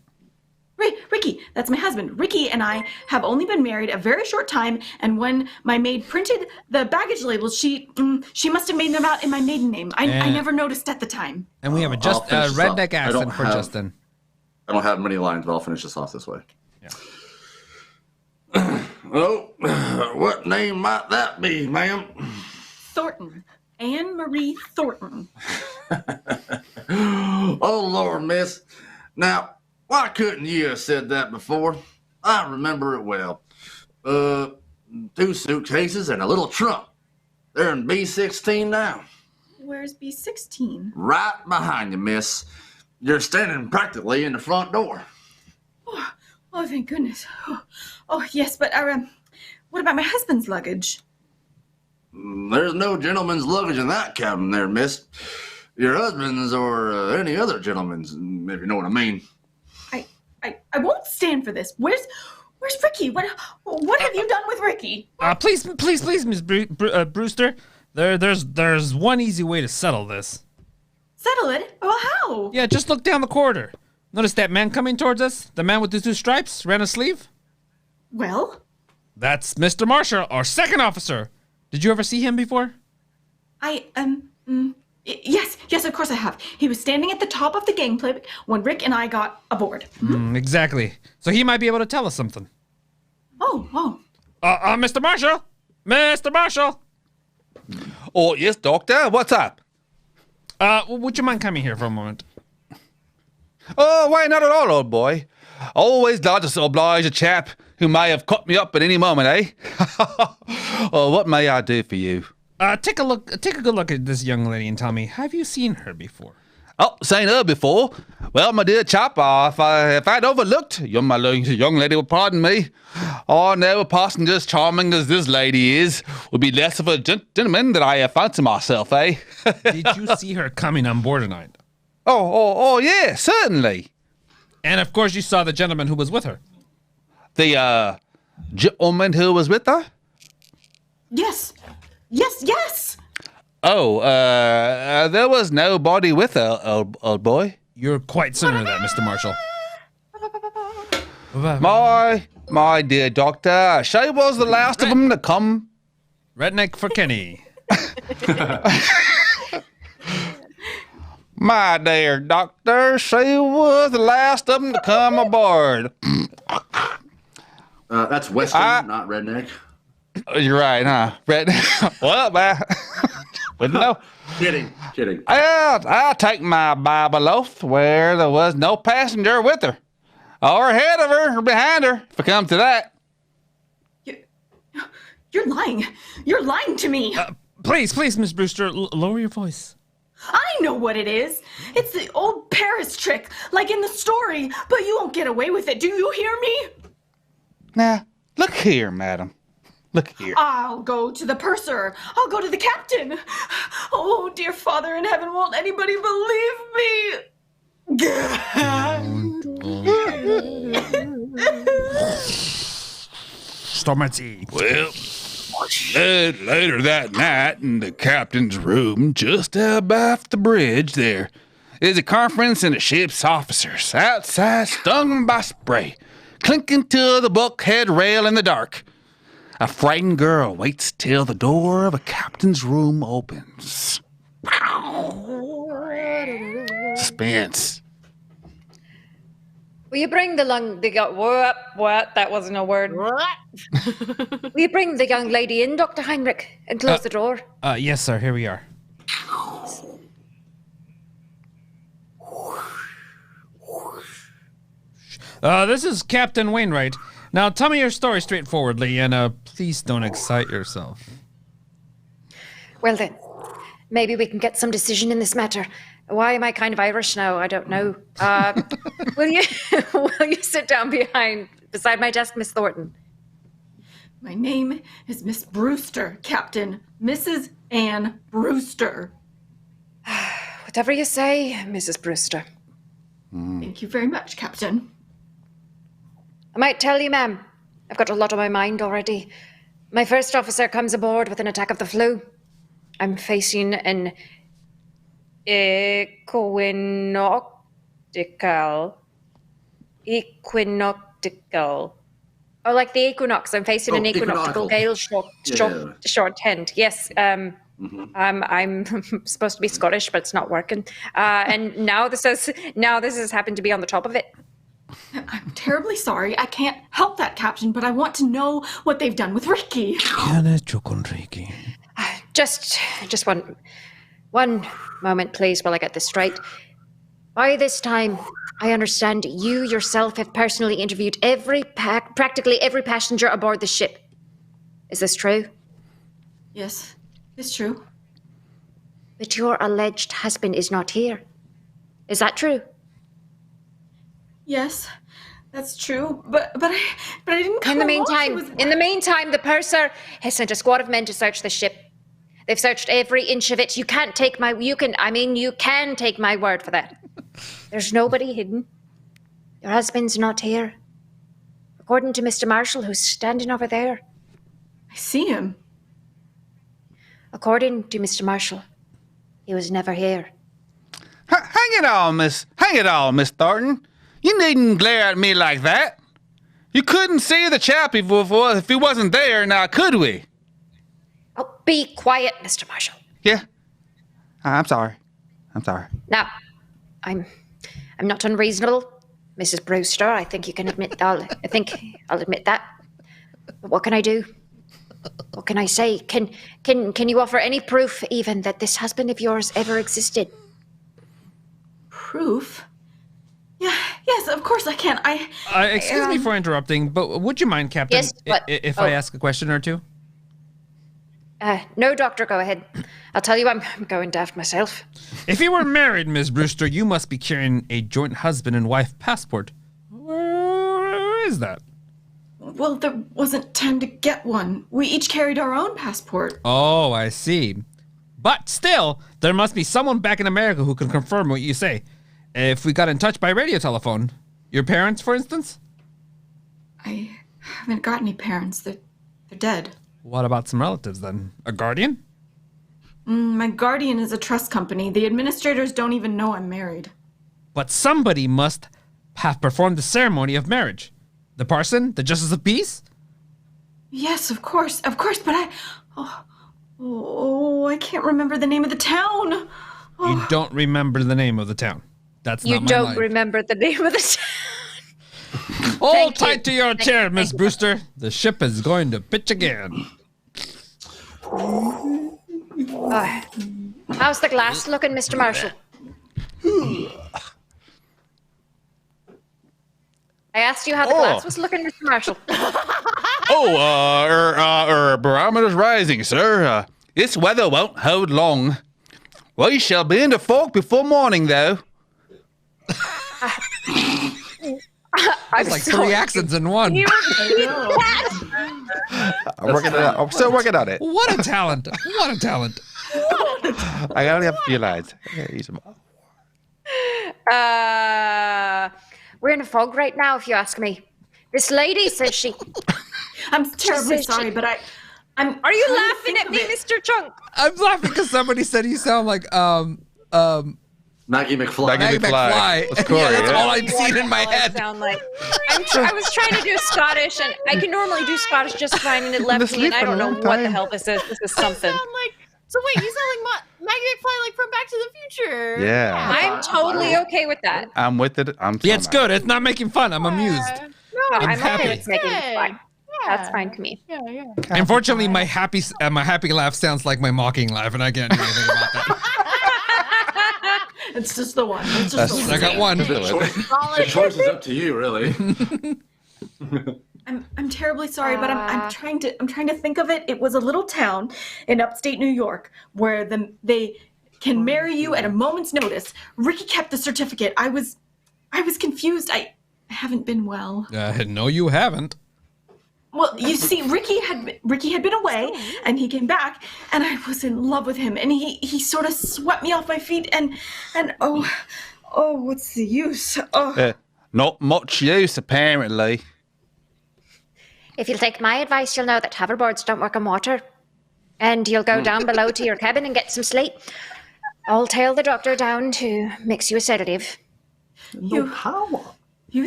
Ricky, that's my husband. Ricky and I have only been married a very short time, and when my maid printed the baggage labels, she must have made them out in my maiden name. I never noticed at the time. And we have a redneck accent for Justin. I don't have many lines, but I'll finish this off this way. Yeah. Oh, what name might that be, ma'am? Thornton. Anne Marie Thornton. Oh, Lord, miss. Now, why couldn't you have said that before? I remember it well. 2 suitcases and a little trunk. They're in B-16 now. Where's B-16? Right behind you, miss. You're standing practically in the front door. Oh, thank goodness. Oh, yes, but what about my husband's luggage? There's no gentleman's luggage in that cabin there, miss. Your husband's or any other gentleman's, if you know what I mean. I won't stand for this. Where's Ricky? What have you done with Ricky? Please, Miss Brewster. There's one easy way to settle this. Settle it? Well, how? Yeah, just look down the corridor. Notice that man coming towards us? The man with the 2 stripes, ran a sleeve? Well? That's Mr. Marshall, our second officer. Did you ever see him before? Yes, of course I have. He was standing at the top of the gangplank when Rick and I got aboard. Exactly. So he might be able to tell us something. Oh. Mr. Marshall! Mr. Marshall! Oh, yes, Doctor. What's up? Would you mind coming here for a moment? Oh, why, not at all, old boy. Always glad to oblige a chap who may have cut me up at any moment, eh? Oh, what may I do for you? Take a good look at this young lady and tell me, have you seen her before? Oh, seen her before. Well, my dear chap, if I'd overlooked, my young lady will pardon me. Oh, no, a person as charming as this lady is would be less of a gentleman than I fancy myself, eh? Did you see her coming on board tonight? Oh, yeah, certainly. And of course you saw the gentleman who was with her. The, gentleman who was with her? Yes. Oh, there was nobody with her, old boy. You're quite certain of that, Mr. Marshall. My dear doctor, she was the last of them to come. Redneck for Kenny. My dear doctor, she was the last of them to come aboard. That's Western, not redneck. You're right, huh? Well, wouldn't know. Kidding. I'll take my Bible oath where there was no passenger with her, or ahead of her, or behind her, if it comes to that. You're lying. You're lying to me. Please, Miss Brewster, lower your voice. I know what it is. It's the old Paris trick, like in the story, but you won't get away with it. Do you hear me? Now, look here, madam. Look here. I'll go to the purser. I'll go to the captain. Oh, dear Father in heaven, won't anybody believe me? Stormzy. Well, later that night in the captain's room, just abaft the bridge there, is a conference in the ship's officers. Outside, stung by spray, clinking to the bulkhead rail in the dark. A frightened girl waits till the door of a captain's room opens. Suspense. Will you bring what? That wasn't a word. What? Will you bring the young lady in, Dr. Heinrich, and close the door? Yes, sir. Here we are. This is Captain Wainwright. Now, tell me your story straightforwardly, and please don't excite yourself. Well then, maybe we can get some decision in this matter. Why am I kind of Irish now? I don't know. Will you sit down beside my desk, Miss Thornton? My name is Miss Brewster, Captain. Mrs. Anne Brewster. Whatever you say, Mrs. Brewster. Thank you very much, Captain. I might tell you, ma'am, I've got a lot on my mind already. My first officer comes aboard with an attack of the flu. I'm facing an equinoctial. Oh, like the equinox. I'm facing an equinoctial gale short-hand. Yes. I'm supposed to be Scottish, but it's not working. And now this has happened to be on the top of it. I'm terribly sorry. I can't help that, Captain, but I want to know what they've done with Ricky. Just Just one moment, please, while I get this straight. By this time, I understand you yourself have personally interviewed practically every passenger aboard the ship. Is this true? Yes, it's true. But your alleged husband is not here. Is that true? Yes, that's true. But I didn't come In the along. meantime, the purser has sent a squad of men to search the ship. They've searched every inch of it. You can take my word for that. There's nobody hidden. Your husband's not here. According to Mr. Marshall, who's standing over there. I see him. According to Mr. Marshall, he was never here. Hang it all, Miss Thornton. You needn't glare at me like that. You couldn't see the chap if he wasn't there, now could we? Oh, be quiet, Mr. Marshall. Yeah. I'm sorry. Now, I'm not unreasonable, Mrs. Brewster. I think you can admit I'll admit that. But what can I do? What can I say? Can you offer any proof even that this husband of yours ever existed? Proof? Yeah, yes, of course I can. Excuse me for interrupting, but would you mind, Captain, Yes, what? if I ask a question or two? No, Doctor, go ahead. I'll tell you I'm going daft myself. If you were married, Miss Brewster, you must be carrying a joint husband and wife passport. Where is that? Well, there wasn't time to get one. We each carried our own passport. Oh, I see. But still, there must be someone back in America who can confirm what you say. If we got in touch by radio telephone. Your parents, for instance? I haven't got any parents. They're dead. What about some relatives, then? A guardian? My guardian is a trust company. The administrators don't even know I'm married. But somebody must have performed the ceremony of marriage. The parson? The justice of peace? Yes, of course, but I can't remember the name of the town. You don't remember the name of the town. That's You not my don't line. remember the name of the town. Hold tight to your chair, Miss Brewster. The ship is going to pitch again. How's the glass looking, Mr. Marshall? I asked you how the glass was looking, Mr. Marshall. Barometer's rising, sir. This weather won't hold long. We shall be into fog before morning, though. It's like three accents in one. I'm still working on it. What a talent. What a talent. I only have a few lines. Okay, use them all. We're in a fog right now, if you ask me. This lady says she... I'm terribly says sorry, she- but I'm. Are you trying to laughing think at of me, it. Mr. Chunk? I'm laughing because somebody said you sound like Maggie McFly. Maggie McFly. That's Corey, Yeah, that's yeah. all I'd seen in my All I head. sound like. I was trying to do Scottish, and I can normally do Scottish just fine, and it left me, and I don't know what the hell this is. This is something. So wait, you sound like Maggie McFly, like from Back to the Future. Yeah. I'm totally okay with that. I'm with it. Yeah, it's good. It's not making fun. I'm amused. No, I'm happy. okay with making it Good. fine. That's fine to me. Yeah, yeah. Unfortunately, my happy laugh sounds like my mocking laugh, and I can't do anything about that. It's just the one. It's just the I got one. The choice is up to you, really. I'm terribly sorry, but I'm trying to think of it. It was a little town in upstate New York where they can marry you at a moment's notice. Ricky kept the certificate. I was confused. I haven't been well. No, you haven't. Well, you see, Ricky had been away, and he came back, and I was in love with him, and he sort of swept me off my feet, and oh, what's the use? Oh. Not much use, apparently. If you'll take my advice, you'll know that hoverboards don't work on water. And you'll go down below to your cabin and get some sleep. I'll tail the doctor down to mix you a sedative. You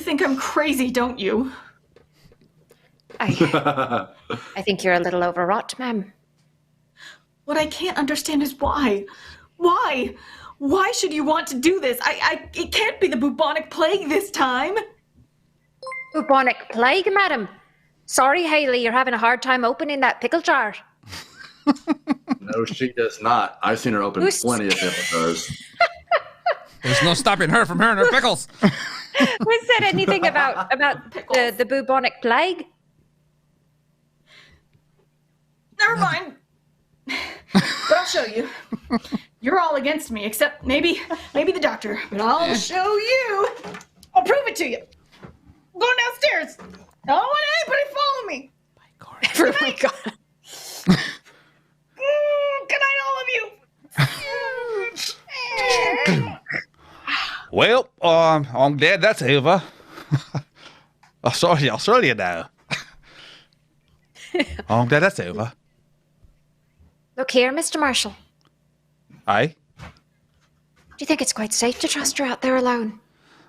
think I'm crazy, don't you? I think you're a little overwrought, ma'am. What I can't understand is why. Why? Why should you want to do this? It can't be the bubonic plague this time. Bubonic plague, madam. Sorry, Haley, you're having a hard time opening that pickle jar. No, she does not. I've seen her open Who's- plenty of pickle jars. There's no stopping her from her and her pickles. Who said anything about the bubonic plague? Never mind. But I'll show you. You're all against me, except maybe the doctor. But I'll show you. I'll prove it to you. I'm going downstairs. I don't want anybody follow me. Oh my God. Good night, all of you. Well, I'm glad that's over. I'll show you now. I'm glad that's over. Look here, Mr. Marshall. Aye? Do you think it's quite safe to trust her out there alone?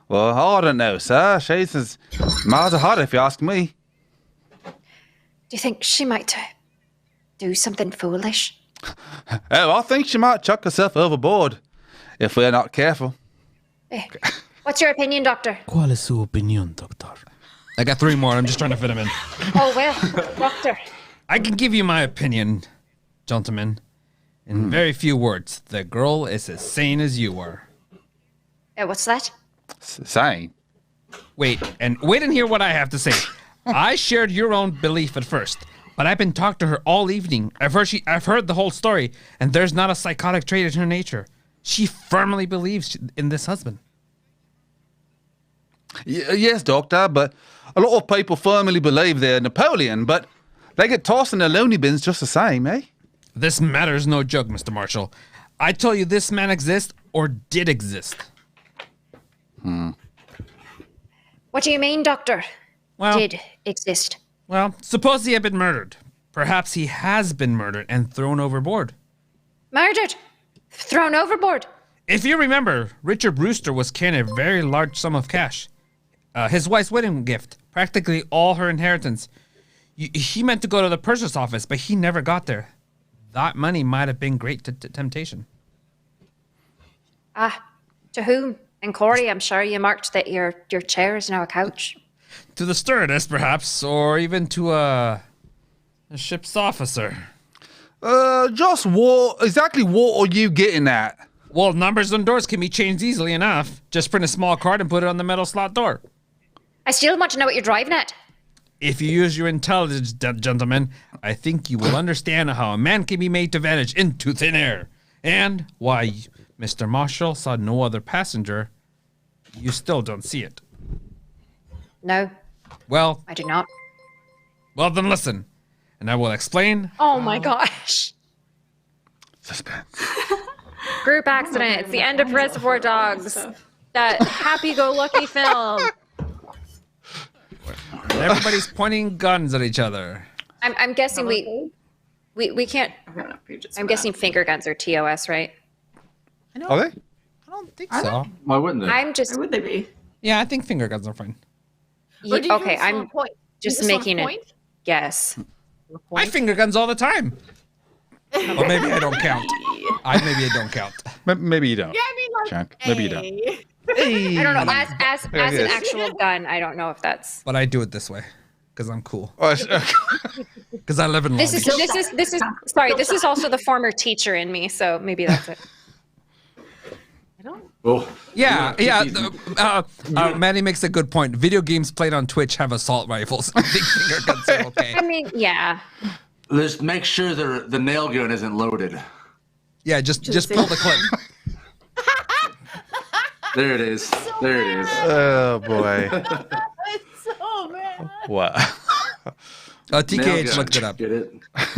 Well, I don't know, sir. She's as miles ahead, if you ask me. Do you think she might do something foolish? Oh, I think she might chuck herself overboard if we're not careful. What's your opinion, Doctor? ¿Cuál es su opinión, doctor? I got 3 more. I'm just trying to fit them in. Oh, well, Doctor. I can give you my opinion, gentlemen. In very few words, the girl is as sane as you are. What's that? Same. Wait and hear what I have to say. I shared your own belief at first, but I've been talking to her all evening. I've heard the whole story, and there's not a psychotic trait in her nature. She firmly believes in this husband. Yes, Doctor, but a lot of people firmly believe they're Napoleon, but they get tossed in the loony bins just the same, eh? This matter's no joke, Mr. Marshall. I tell you, this man exists or did exist. What do you mean, Doctor? Well, Did exist. well, suppose he had been murdered. Perhaps he has been murdered and thrown overboard. Murdered. Thrown overboard. If you remember, Richard Brewster was carrying a very large sum of cash. His wife's wedding gift, practically all her inheritance. He meant to go to the purchase office, but he never got there. That money might have been great temptation. To whom? And Corey, I'm sure you marked that your chair is now a couch. To the stewardess, perhaps, or even to a ship's officer. Just what are you getting at? Well, numbers on doors can be changed easily enough. Just print a small card and put it on the metal slot door. I still want to know what you're driving at. If you use your intelligence, gentlemen, I think you will understand how a man can be made to vanish into thin air. And why Mr. Marshall saw no other passenger, you still don't see it. No, Well, I do not. well then listen, and I will explain. Oh my gosh. Suspense. Group accident. It's the end of Reservoir Dogs. That happy-go-lucky film. Everybody's pointing guns at each other. I'm guessing we can't. I'm guessing finger guns are TOS, right? Are they? I don't think so. Why wouldn't they? I'm just. Where would they be? Yeah, I think finger guns are fine. Or do you Okay, just want I'm a point? just You want a making it. point? Guess. I finger guns all the time. Or maybe I don't count. Maybe I don't count. Maybe you don't. Yeah, I mean, like, Chunk. Maybe you don't. hey. I don't know. As Yeah, an yes. actual gun, I don't know if that's. But I do it this way because I'm cool. Oh, Because I live in Long This is Beach. sorry. This is also the former teacher in me, so maybe that's it. Oh, Yeah, yeah. keep Manny makes a good point. Video games played on Twitch have assault rifles. I think finger guns are okay. I mean, yeah. Just make sure the nail gun isn't loaded. Yeah, just pull the clip. There it is. There it is. oh boy. It's so bad. What? Nail TKH gun. looked it up. Get it?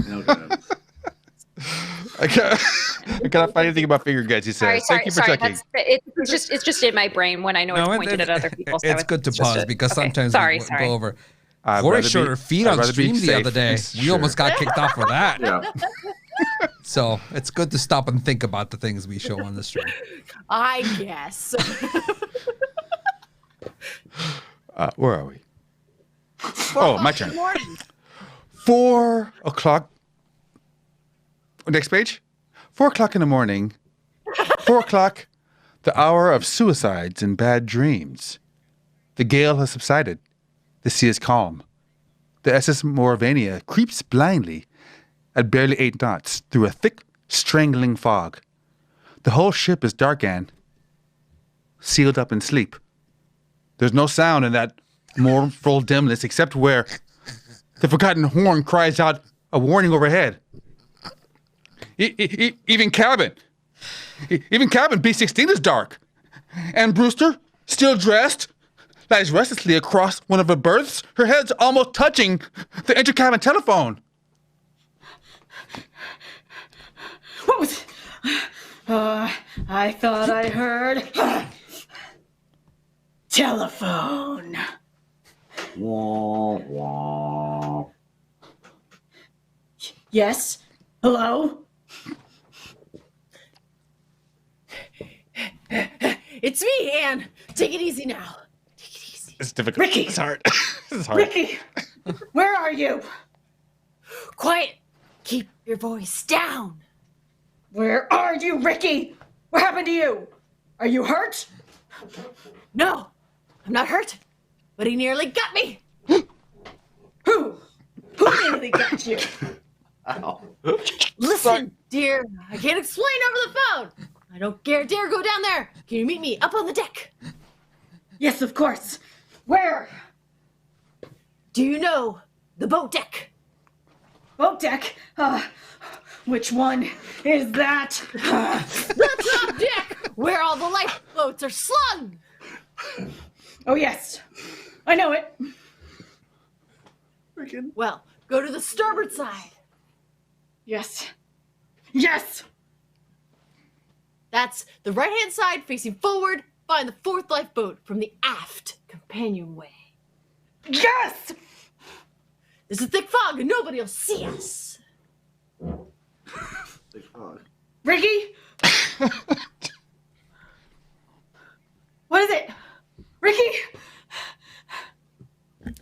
Nail gun. I can't find anything about finger guns. You said. Thank you for checking. It's just in my brain when I know it's pointed at other people. So It's good to just pause because okay. sometimes Sorry. we go over. I'd Corey rather showed be- her feet I'd on rather be stream the safe. other day. We Sure. almost got kicked off for that. Yeah. So it's good to stop and think about the things we show on the stream. I guess. Where are we? Oh, my turn. Morning. 4 o'clock. Next page. 4 o'clock in the morning. 4 o'clock, the hour of suicides and bad dreams. The gale has subsided. The sea is calm. The SS Mauravania creeps blindly at barely 8 knots through a thick, strangling fog. The whole ship is dark and sealed up in sleep. There's no sound in that mournful dimness except where the forgotten horn cries out a warning overhead. Even cabin B-16 is dark. And Brewster, still dressed, lies restlessly across one of her berths, her head's almost touching the intercabin telephone. What was... I thought I heard... telephone. Wah, wah. Yes? Hello? It's me, Anne. Take it easy now. Take it easy. It's difficult. Ricky! It's hard. This is hard. Ricky! Where are you? Quiet. Keep your voice down. Where are you, Ricky? What happened to you? Are you hurt? No, I'm not hurt, but he nearly got me. Who? Who nearly got you? Ow. Listen, dear, I can't explain over the phone. I don't dare go down there. Can you meet me up on the deck? Yes, of course. Where? Do you know the boat deck? Boat deck? Which one is that? The top deck, where all the lifeboats are slung. Oh, yes. I know it. Well, go to the starboard side. Yes. Yes! That's the right-hand side facing forward. Find the fourth lifeboat from the aft companionway. Yes! There's a thick fog and nobody will see us. Ricky? What is it? Ricky?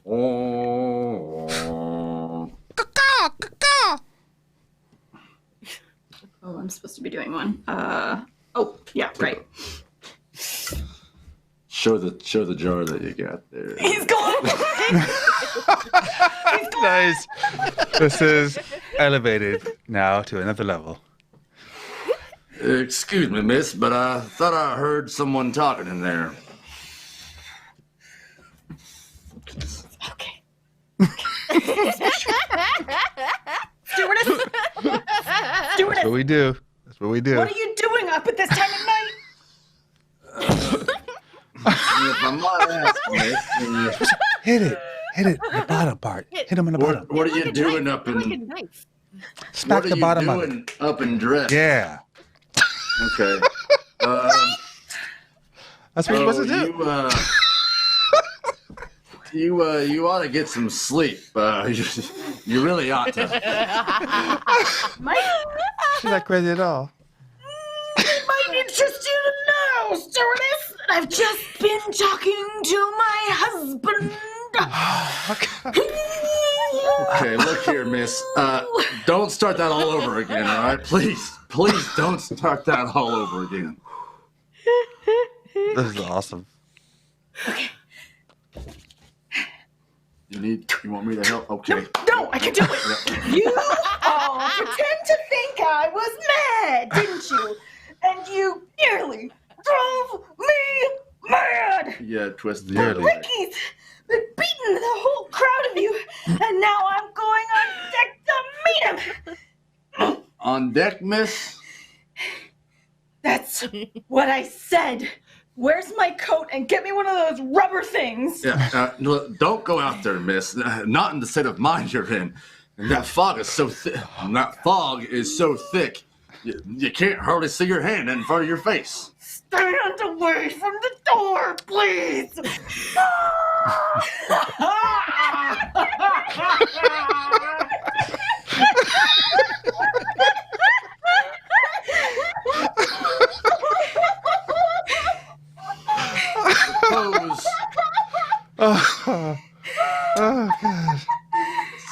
Oh. Oh, I'm supposed to be doing one. Oh, yeah, right. Show the jar that you got there. He's gone! Nice. This is elevated now to another level. Excuse me, miss, but I thought I heard someone talking in there. Okay. Stewardess? That's Stewardess, what we do. That's what we do. what are you doing up at this time of night? If I might ask, miss, Hit it. Hit it. The bottom part. Hit him on the bottom. what are you doing up Like a in? knife. Smack What the are bottom you of it. doing up in dress? Yeah. Okay. That's what you're supposed to do. You ought to get some sleep. You really ought to. She's not crazy at all. Might interest you to know, stewardess, that I've just been talking to my husband. Okay, look here, miss. Don't start that all over again, all right? Please don't start that all over again. This is awesome. You want me to help? Okay. No, I can do it. You all pretend to think I was mad, didn't you? And you nearly drove me mad. Yeah, twist the Nearly. other way. Ricky's been beating the whole crowd of you, and now I'm going on deck to meet him. On deck, miss? That's what I said. Where's my coat and get me one of those rubber things? Yeah, no, don't go out there, miss. Not in the state of mind you're in. And that fog is so thick. You can't hardly see your hand in front of your face. Stand away from the door, please.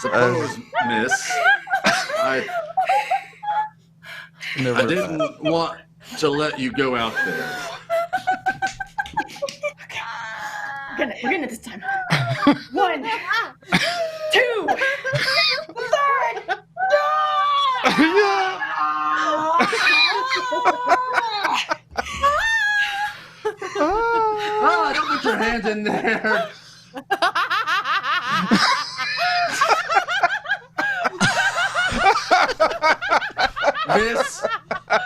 Suppose, miss, I didn't want to let you go out there. We're getting it this time. 1, 2, 3. hands in there. Miss,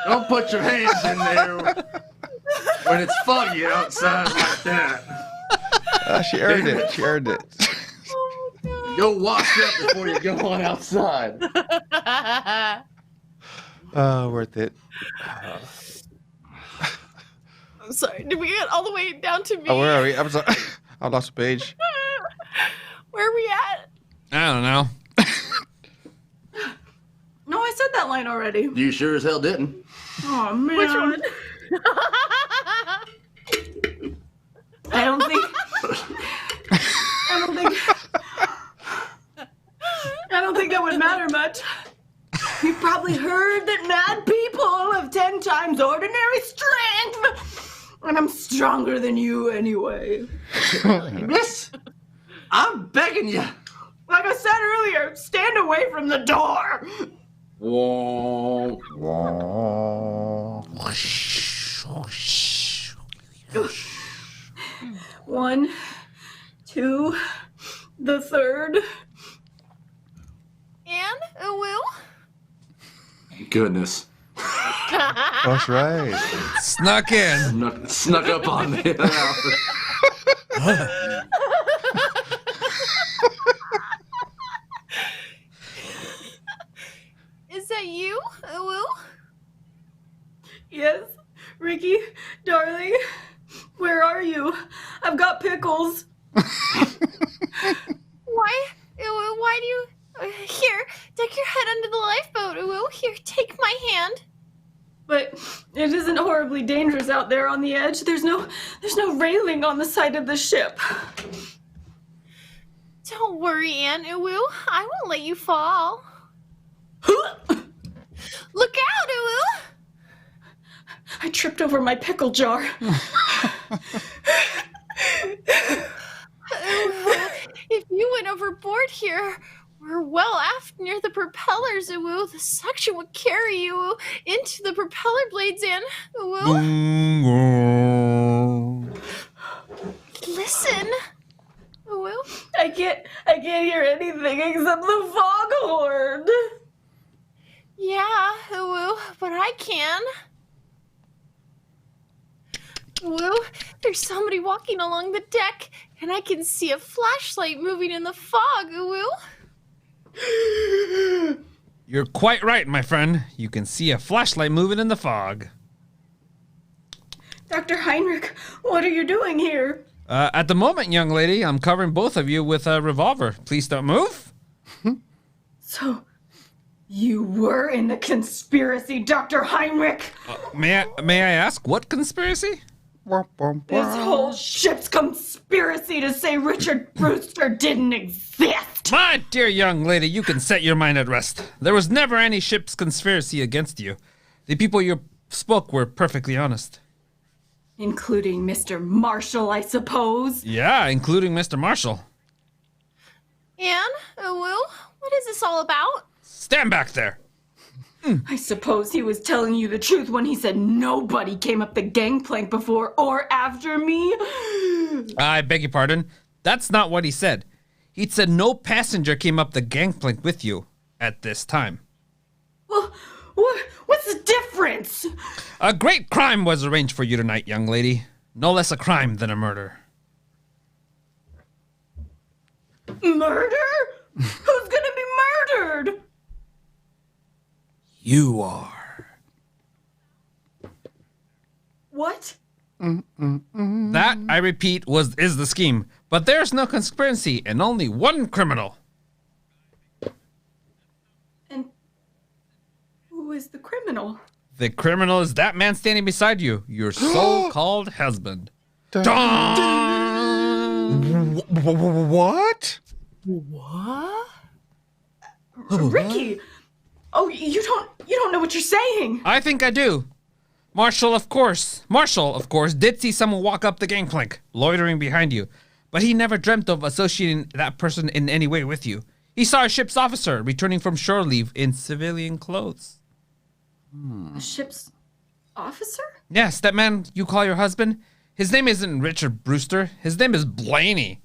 don't put your hands in there when it's foggy outside like that. She earned it. She earned it. Go wash up before you go on outside. Oh, worth it. I'm sorry. Did we get all the way down to me? Oh, where are we? I'm sorry. I lost a page. Where are we at? I don't know. No, I said that line already. You sure as hell didn't. Oh man. Which one? I don't think. I don't think that would matter much. You've probably heard that mad people have 10 times ordinary strength, and I'm stronger than you anyway. Miss, I'm begging you. Like I said earlier, stand away from the door. Whoa. One, two, the third. And Will? Goodness. That's right. Snuck in. Snuck up on me. Is that you, Will? Yes, Ricky, darling, where are you? I've got pickles. Why do you... Here, duck your head under the lifeboat, Will. Here, take my hand. But it isn't horribly dangerous out there on the edge. There's no railing on the side of the ship. Don't worry, Anne, Will. I won't let you fall. Look out, Will. I tripped over my pickle jar. If you went overboard here, we're well aft near the propellers, Will. The suction would carry you into the propeller blades, Anne, Will. Listen, Will. I can't hear anything except the foghorn. Yeah, Will, but I can. Will, there's somebody walking along the deck, and I can see a flashlight moving in the fog, Will. You're quite right, my friend. You can see a flashlight moving in the fog. Dr. Heinrich, what are you doing here? At the moment, young lady, I'm covering both of you with a revolver. Please don't move. So, you were in the conspiracy, Dr. Heinrich. May I ask what conspiracy? This whole ship's conspiracy to say Richard Brewster didn't exist. My dear young lady, you can set your mind at rest. There was never any ship's conspiracy against you. The people you spoke were perfectly honest. Including Mr. Marshall, I suppose. Yeah, including Mr. Marshall. Anne, Will, what is this all about? Stand back there. I suppose he was telling you the truth when he said nobody came up the gangplank before or after me. I beg your pardon. That's not what he said. He said no passenger came up the gangplank with you at this time. Well, what's the difference? A great crime was arranged for you tonight, young lady. No less a crime than a murder. Murder? Who's gonna be murdered? You are. What? That, I repeat, is the scheme. But there's no conspiracy and only one criminal. And who is the criminal? The criminal is that man standing beside you, your so-called husband. Dun! What? What? Ricky! Oh, you don't know what you're saying. I think I do. Marshall, of course, did see someone walk up the gangplank, loitering behind you. But he never dreamt of associating that person in any way with you. He saw a ship's officer returning from shore leave in civilian clothes. A ship's officer? Yes, that man you call your husband, His name isn't Richard Brewster. His name is Blaney.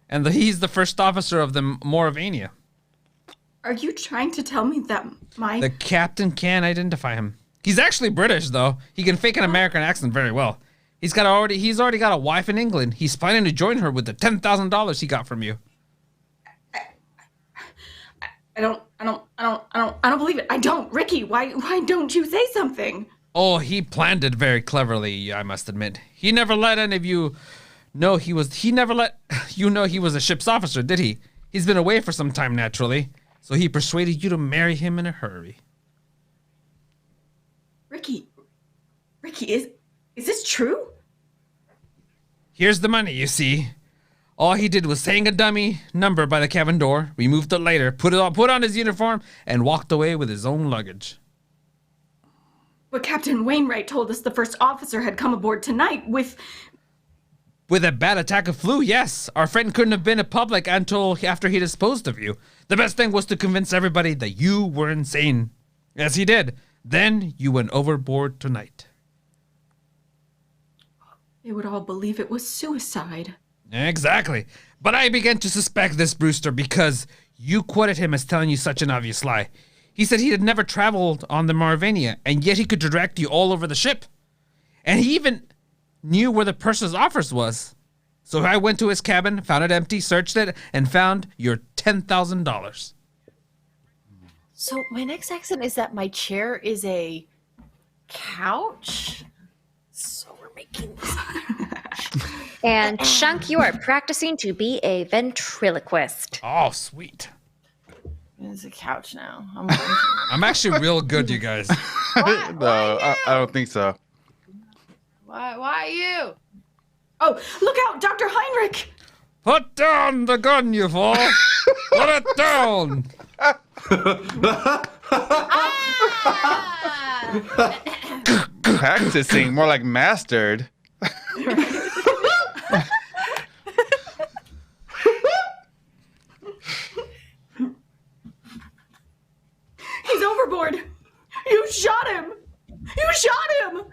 And he's the first officer of the Mauravania. Are you trying to tell me that The captain can identify him. He's actually British, though. He can fake an American accent very well. He's already got a wife in England. He's planning to join her with the $10,000 he got from you. I don't believe it. I don't. Ricky, why don't you say something? Oh, he planned it very cleverly, I must admit. He never let any of you know he was a ship's officer, did he? He's been away for some time, naturally. So he persuaded you to marry him in a hurry. Ricky, is this true? Here's the money, you see. All he did was hang a dummy number by the cabin door, removed it later, put on his uniform, and walked away with his own luggage. But Captain Wainwright told us the first officer had come aboard tonight with a bad attack of flu, yes. Our friend couldn't have been in public until after he disposed of you. The best thing was to convince everybody that you were insane. As he did. Then you went overboard tonight. They would all believe it was suicide. Exactly. But I began to suspect this Brewster because you quoted him as telling you such an obvious lie. He said he had never traveled on the Mauravania, and yet he could direct you all over the ship. And he even knew where the purser's office was. So I went to his cabin, found it empty, searched it, and found your $10,000. So my next accent is that my chair is a couch. So we're making this. And Chunk, you are practicing to be a ventriloquist. Oh, sweet. It's a couch now. I'm actually real good, you guys. No, I don't think so. Why you? Oh, look out, Dr. Heinrich! Put down the gun, you fool! Put it down! Practicing, more like mastered. He's overboard! You shot him! You shot him!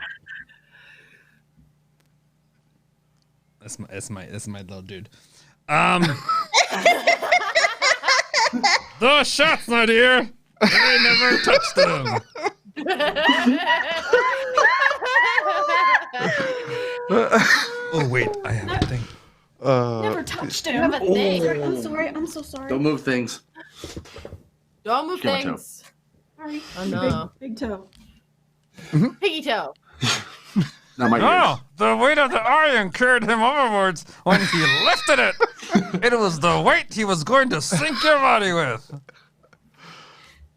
That's my little dude. Those shots, my dear, they never touched him. Oh wait, I have a thing. Never touched him. have a thing. I'm sorry. I'm so sorry. Don't move things. Don't move Give my toe. things. Sorry. Oh no. Big toe. Piggy toe. Not my No, ears. the weight of the iron carried him overboards when he lifted it. It was the weight he was going to sink your body with.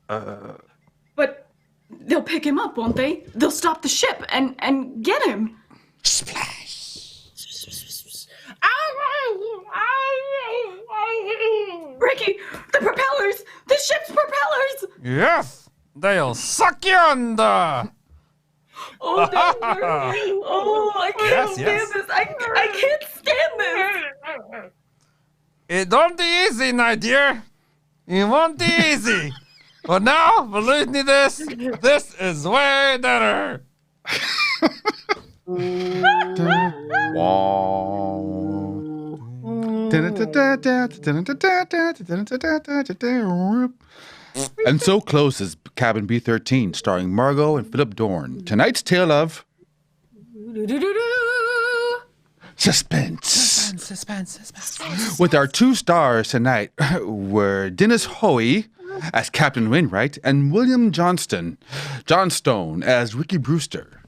But they'll pick him up, won't they? They'll stop the ship and get him. Splash. Ricky, the propellers! The ship's propellers! Yes, they'll suck you under. Oh, oh, I can't stand this. I can't stand this. It don't be easy, my dear. It won't be easy. But now, believe me this is way better. And so closes Cabin B-13, starring Margot and Philip Dorn. Tonight's tale of suspense. Suspense. With our 2 stars tonight were Dennis Hoey as Captain Wainwright and William Johnstone as Ricky Brewster.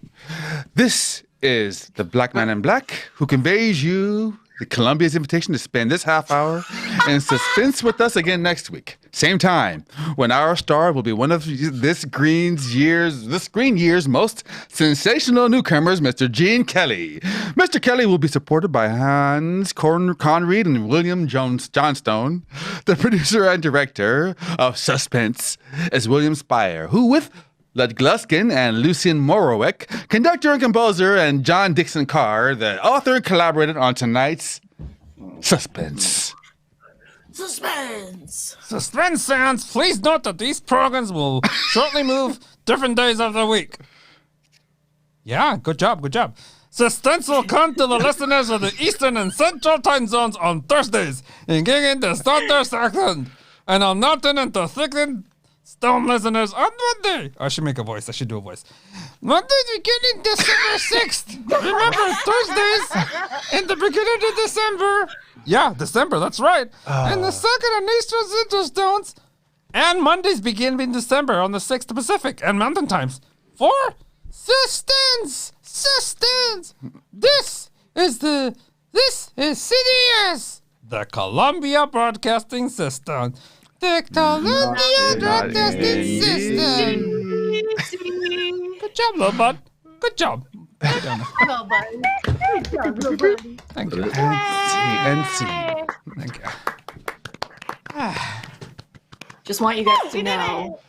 This is the Black Man in Black who conveys you the Columbia's invitation to spend this half hour in suspense with us again next week. Same time, when our star will be one of this screen year's most sensational newcomers, Mr. Gene Kelly. Mr. Kelly will be supported by Hans Conried and William Johnstone. The producer and director of Suspense is William Spire, who with Lud Gluskin and Lucien Morowick, conductor and composer, and John Dixon Carr, the author, collaborated on tonight's Suspense. Suspense fans, please note that these programs will shortly move different days of the week. Yeah, good job. Suspense will come to the listeners of the Eastern and Central time zones on Thursdays, engaging the Southern Saxon, and on Northern and the Thickened Stone listeners on Monday. I should make a voice. I should do a voice. Monday beginning December 6th. Remember, Thursdays in the beginning of December. Yeah, December, that's right. And the second and Eastern Central Stones. And Mondays begin in December on the 6th Pacific and Mountain Times. For Suspense. This is CBS, the Columbia Broadcasting System. The Columbia Broadcasting System. Good job, little bud. Good job. Good job. Well, buddy. Good job, little buddy. Thank you. NC. Thank you. Just want you guys to know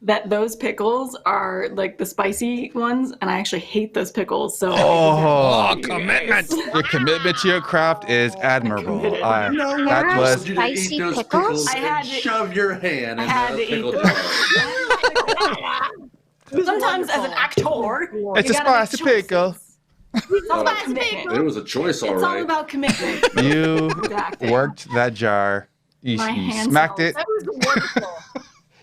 that those pickles are like the spicy ones, and I actually hate those pickles. So Oh, commitment. your commitment to your craft is admirable. That was You to Spicy eat those pickles? pickles I had and to- shove your hand I in had the to eat pickle them. jar. Sometimes as an actor, It's you a gotta make spicy pickle. choices. It's all about Spicy commitment. It was a choice, all It's all right. about commitment. You Exactly. worked that jar. You My hand smacked smells. it. That was wonderful.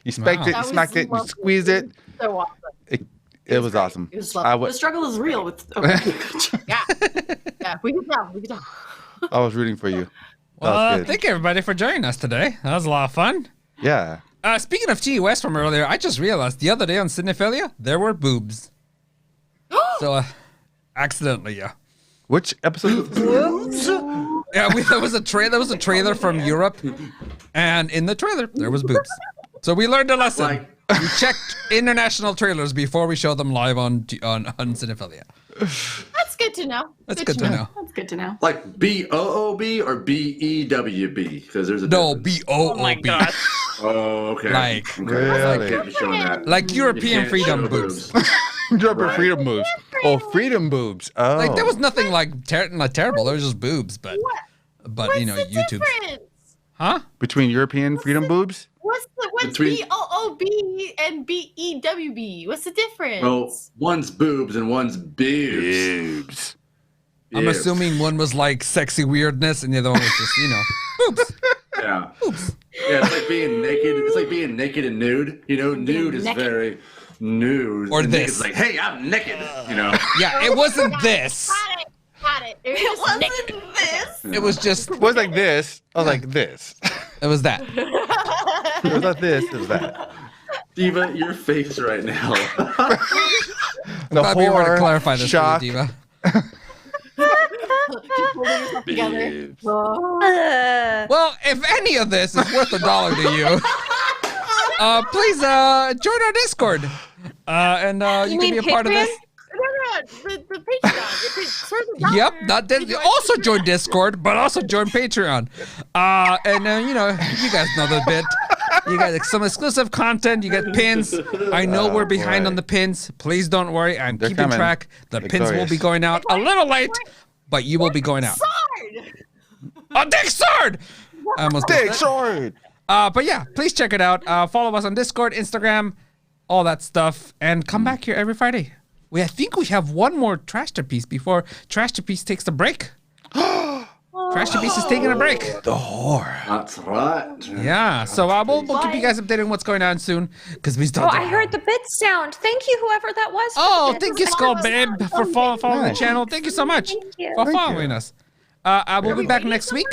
You spanked Wow. it. You That was smacked it. You lovely. squeezed it. So awesome. It was awesome. It was I lovely. wa- The struggle is real with. Okay. Yeah. Yeah. We can tell. We can tell. I was rooting for you. That was Well, good. thank you everybody for joining us today. That was a lot of fun. Yeah. Speaking of TUS from earlier, I just realized the other day on Cinephilia, there were boobs. So, accidentally, yeah. Which episode? Yeah, there was a trailer from Europe, and in the trailer there was boobs. So we learned a lesson. Like- We checked international trailers before we show them live on Cinephilia. That's good to know. That's good to know. That's good to know. Like BOOB or BEWB? Because there's a No, difference. BOOB. Oh, okay. Like- okay. Really? Can't be showing that. Like You European can't freedom show boobs. Rubber Right. freedom moves. Oh, freedom boobs. Oh. Like there was nothing like terrible. There was just boobs, but What's you know, the YouTube. difference? Huh? Between European freedom boobs? What's Between- BOOB and BEWB? What's the difference? Well, one's boobs and one's boobs. Boobs. I'm Yeah. assuming one was like sexy weirdness, and the other one was just boobs. Yeah. Yeah, it's like being naked. It's like being naked and nude. You know, nude is naked. very nude. Or and this. naked's like, hey, I'm naked. You know. Yeah, it wasn't this. Got it. It was naked. It was just. It was like this. I was like this. It was that. It was like this. It was that. Diva, your face right now. The Glad we were to horror, clarify this shock. for you, Diva. Keep holding yourself together. Boobs. Well, if any of this is worth $1 to you, please join our Discord, and you can be a part of this. No, the Patreon. It's sort of Yep, dollar. not this. Also join Discord, but also join Patreon. And you know, you guys know the bit. You got some exclusive content. You get pins. I know we're behind boy. on the pins. Please don't worry. I'm They're keeping coming. track. The pins will Victorious. be going out a little late, but you will be going out. A dick sword! I almost missed Big that. sword. But yeah, please check it out. Follow us on Discord, Instagram, all that stuff, and come back here every Friday. I think we have one more Trashterpiece before Trashterpiece takes a break. Trashterpiece is taking a break. The horror. That's right. Yeah, so we'll keep you guys updated on what's going on soon because we Oh, start. I heard the bit sound. Thank you, whoever that was. for Oh, the thank bit. you, Skull Babe, for following the Nice. channel. Thank you so much Thank you. for Thank following you. us. We'll be back next week.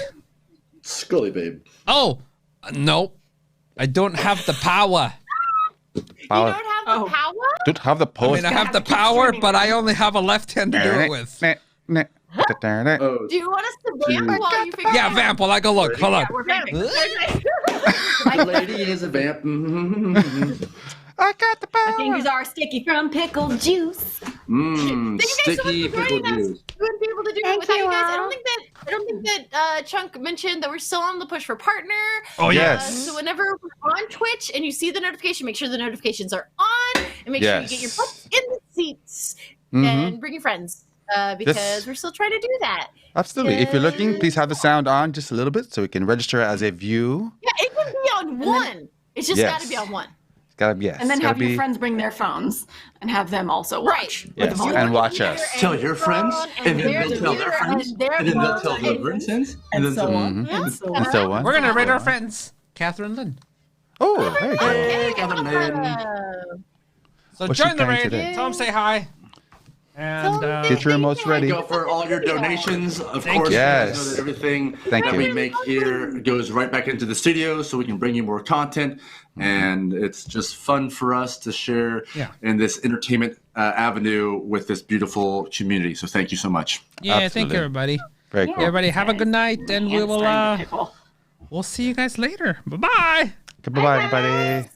Scully, babe. Oh, no, I don't have the power. You don't have the power? Don't have the I post. mean, I have the power, but I only have a left hand to do it with. Oh, Do you want us to vamp while you figure Yeah, it out? vamp while I go look. Hold on. We're vamping. the lady is a vamp. I got the My power. fingers are sticky from pickle juice. Mmm, Thank you guys so sticky much for pickle joining us. juice. We wouldn't be able to do Thank it without you, you guys. I Al. don't think that Chunk mentioned that we're still on the push for partner. Oh, yes. So whenever we're on Twitch and you see the notification, make sure the notifications are on and make sure you get your Yes. butts in the seats Mhm. and bring your friends because Yes. we're still trying to do that. Absolutely. If you're looking, please have the sound on just a little bit so we can register as a view. Yeah, it can be on one. It's just Yes. got to be on one. It's Gotta be, yes. And then gotta have be, your friends bring their phones and have them also watch. with Yes, the volume. and watch us. Tell your friends, and then they'll tell their friends, and then they'll tell the friends, and then so on. Mhm. And so And on. so on. We're gonna rate our friends, Catherine Lynn. Oh, very good. Hey, Catherine Lynn. So What's join she the playing raid. today? Tell them say hi. And Get your emotes ready. Go for all your donations. Of Thank course, you. you guys know Yes. that everything Thank that you. we make here goes right back into the studio so we can bring you more content. And it's just fun for us to share Yeah. in this entertainment avenue with this beautiful community. So thank you so much. yeah, thank Absolutely. you, everybody. Very cool. Everybody, have a good night, and we will Hamstring pickle. we'll see you guys later. Bye bye. Bye-bye, everybody.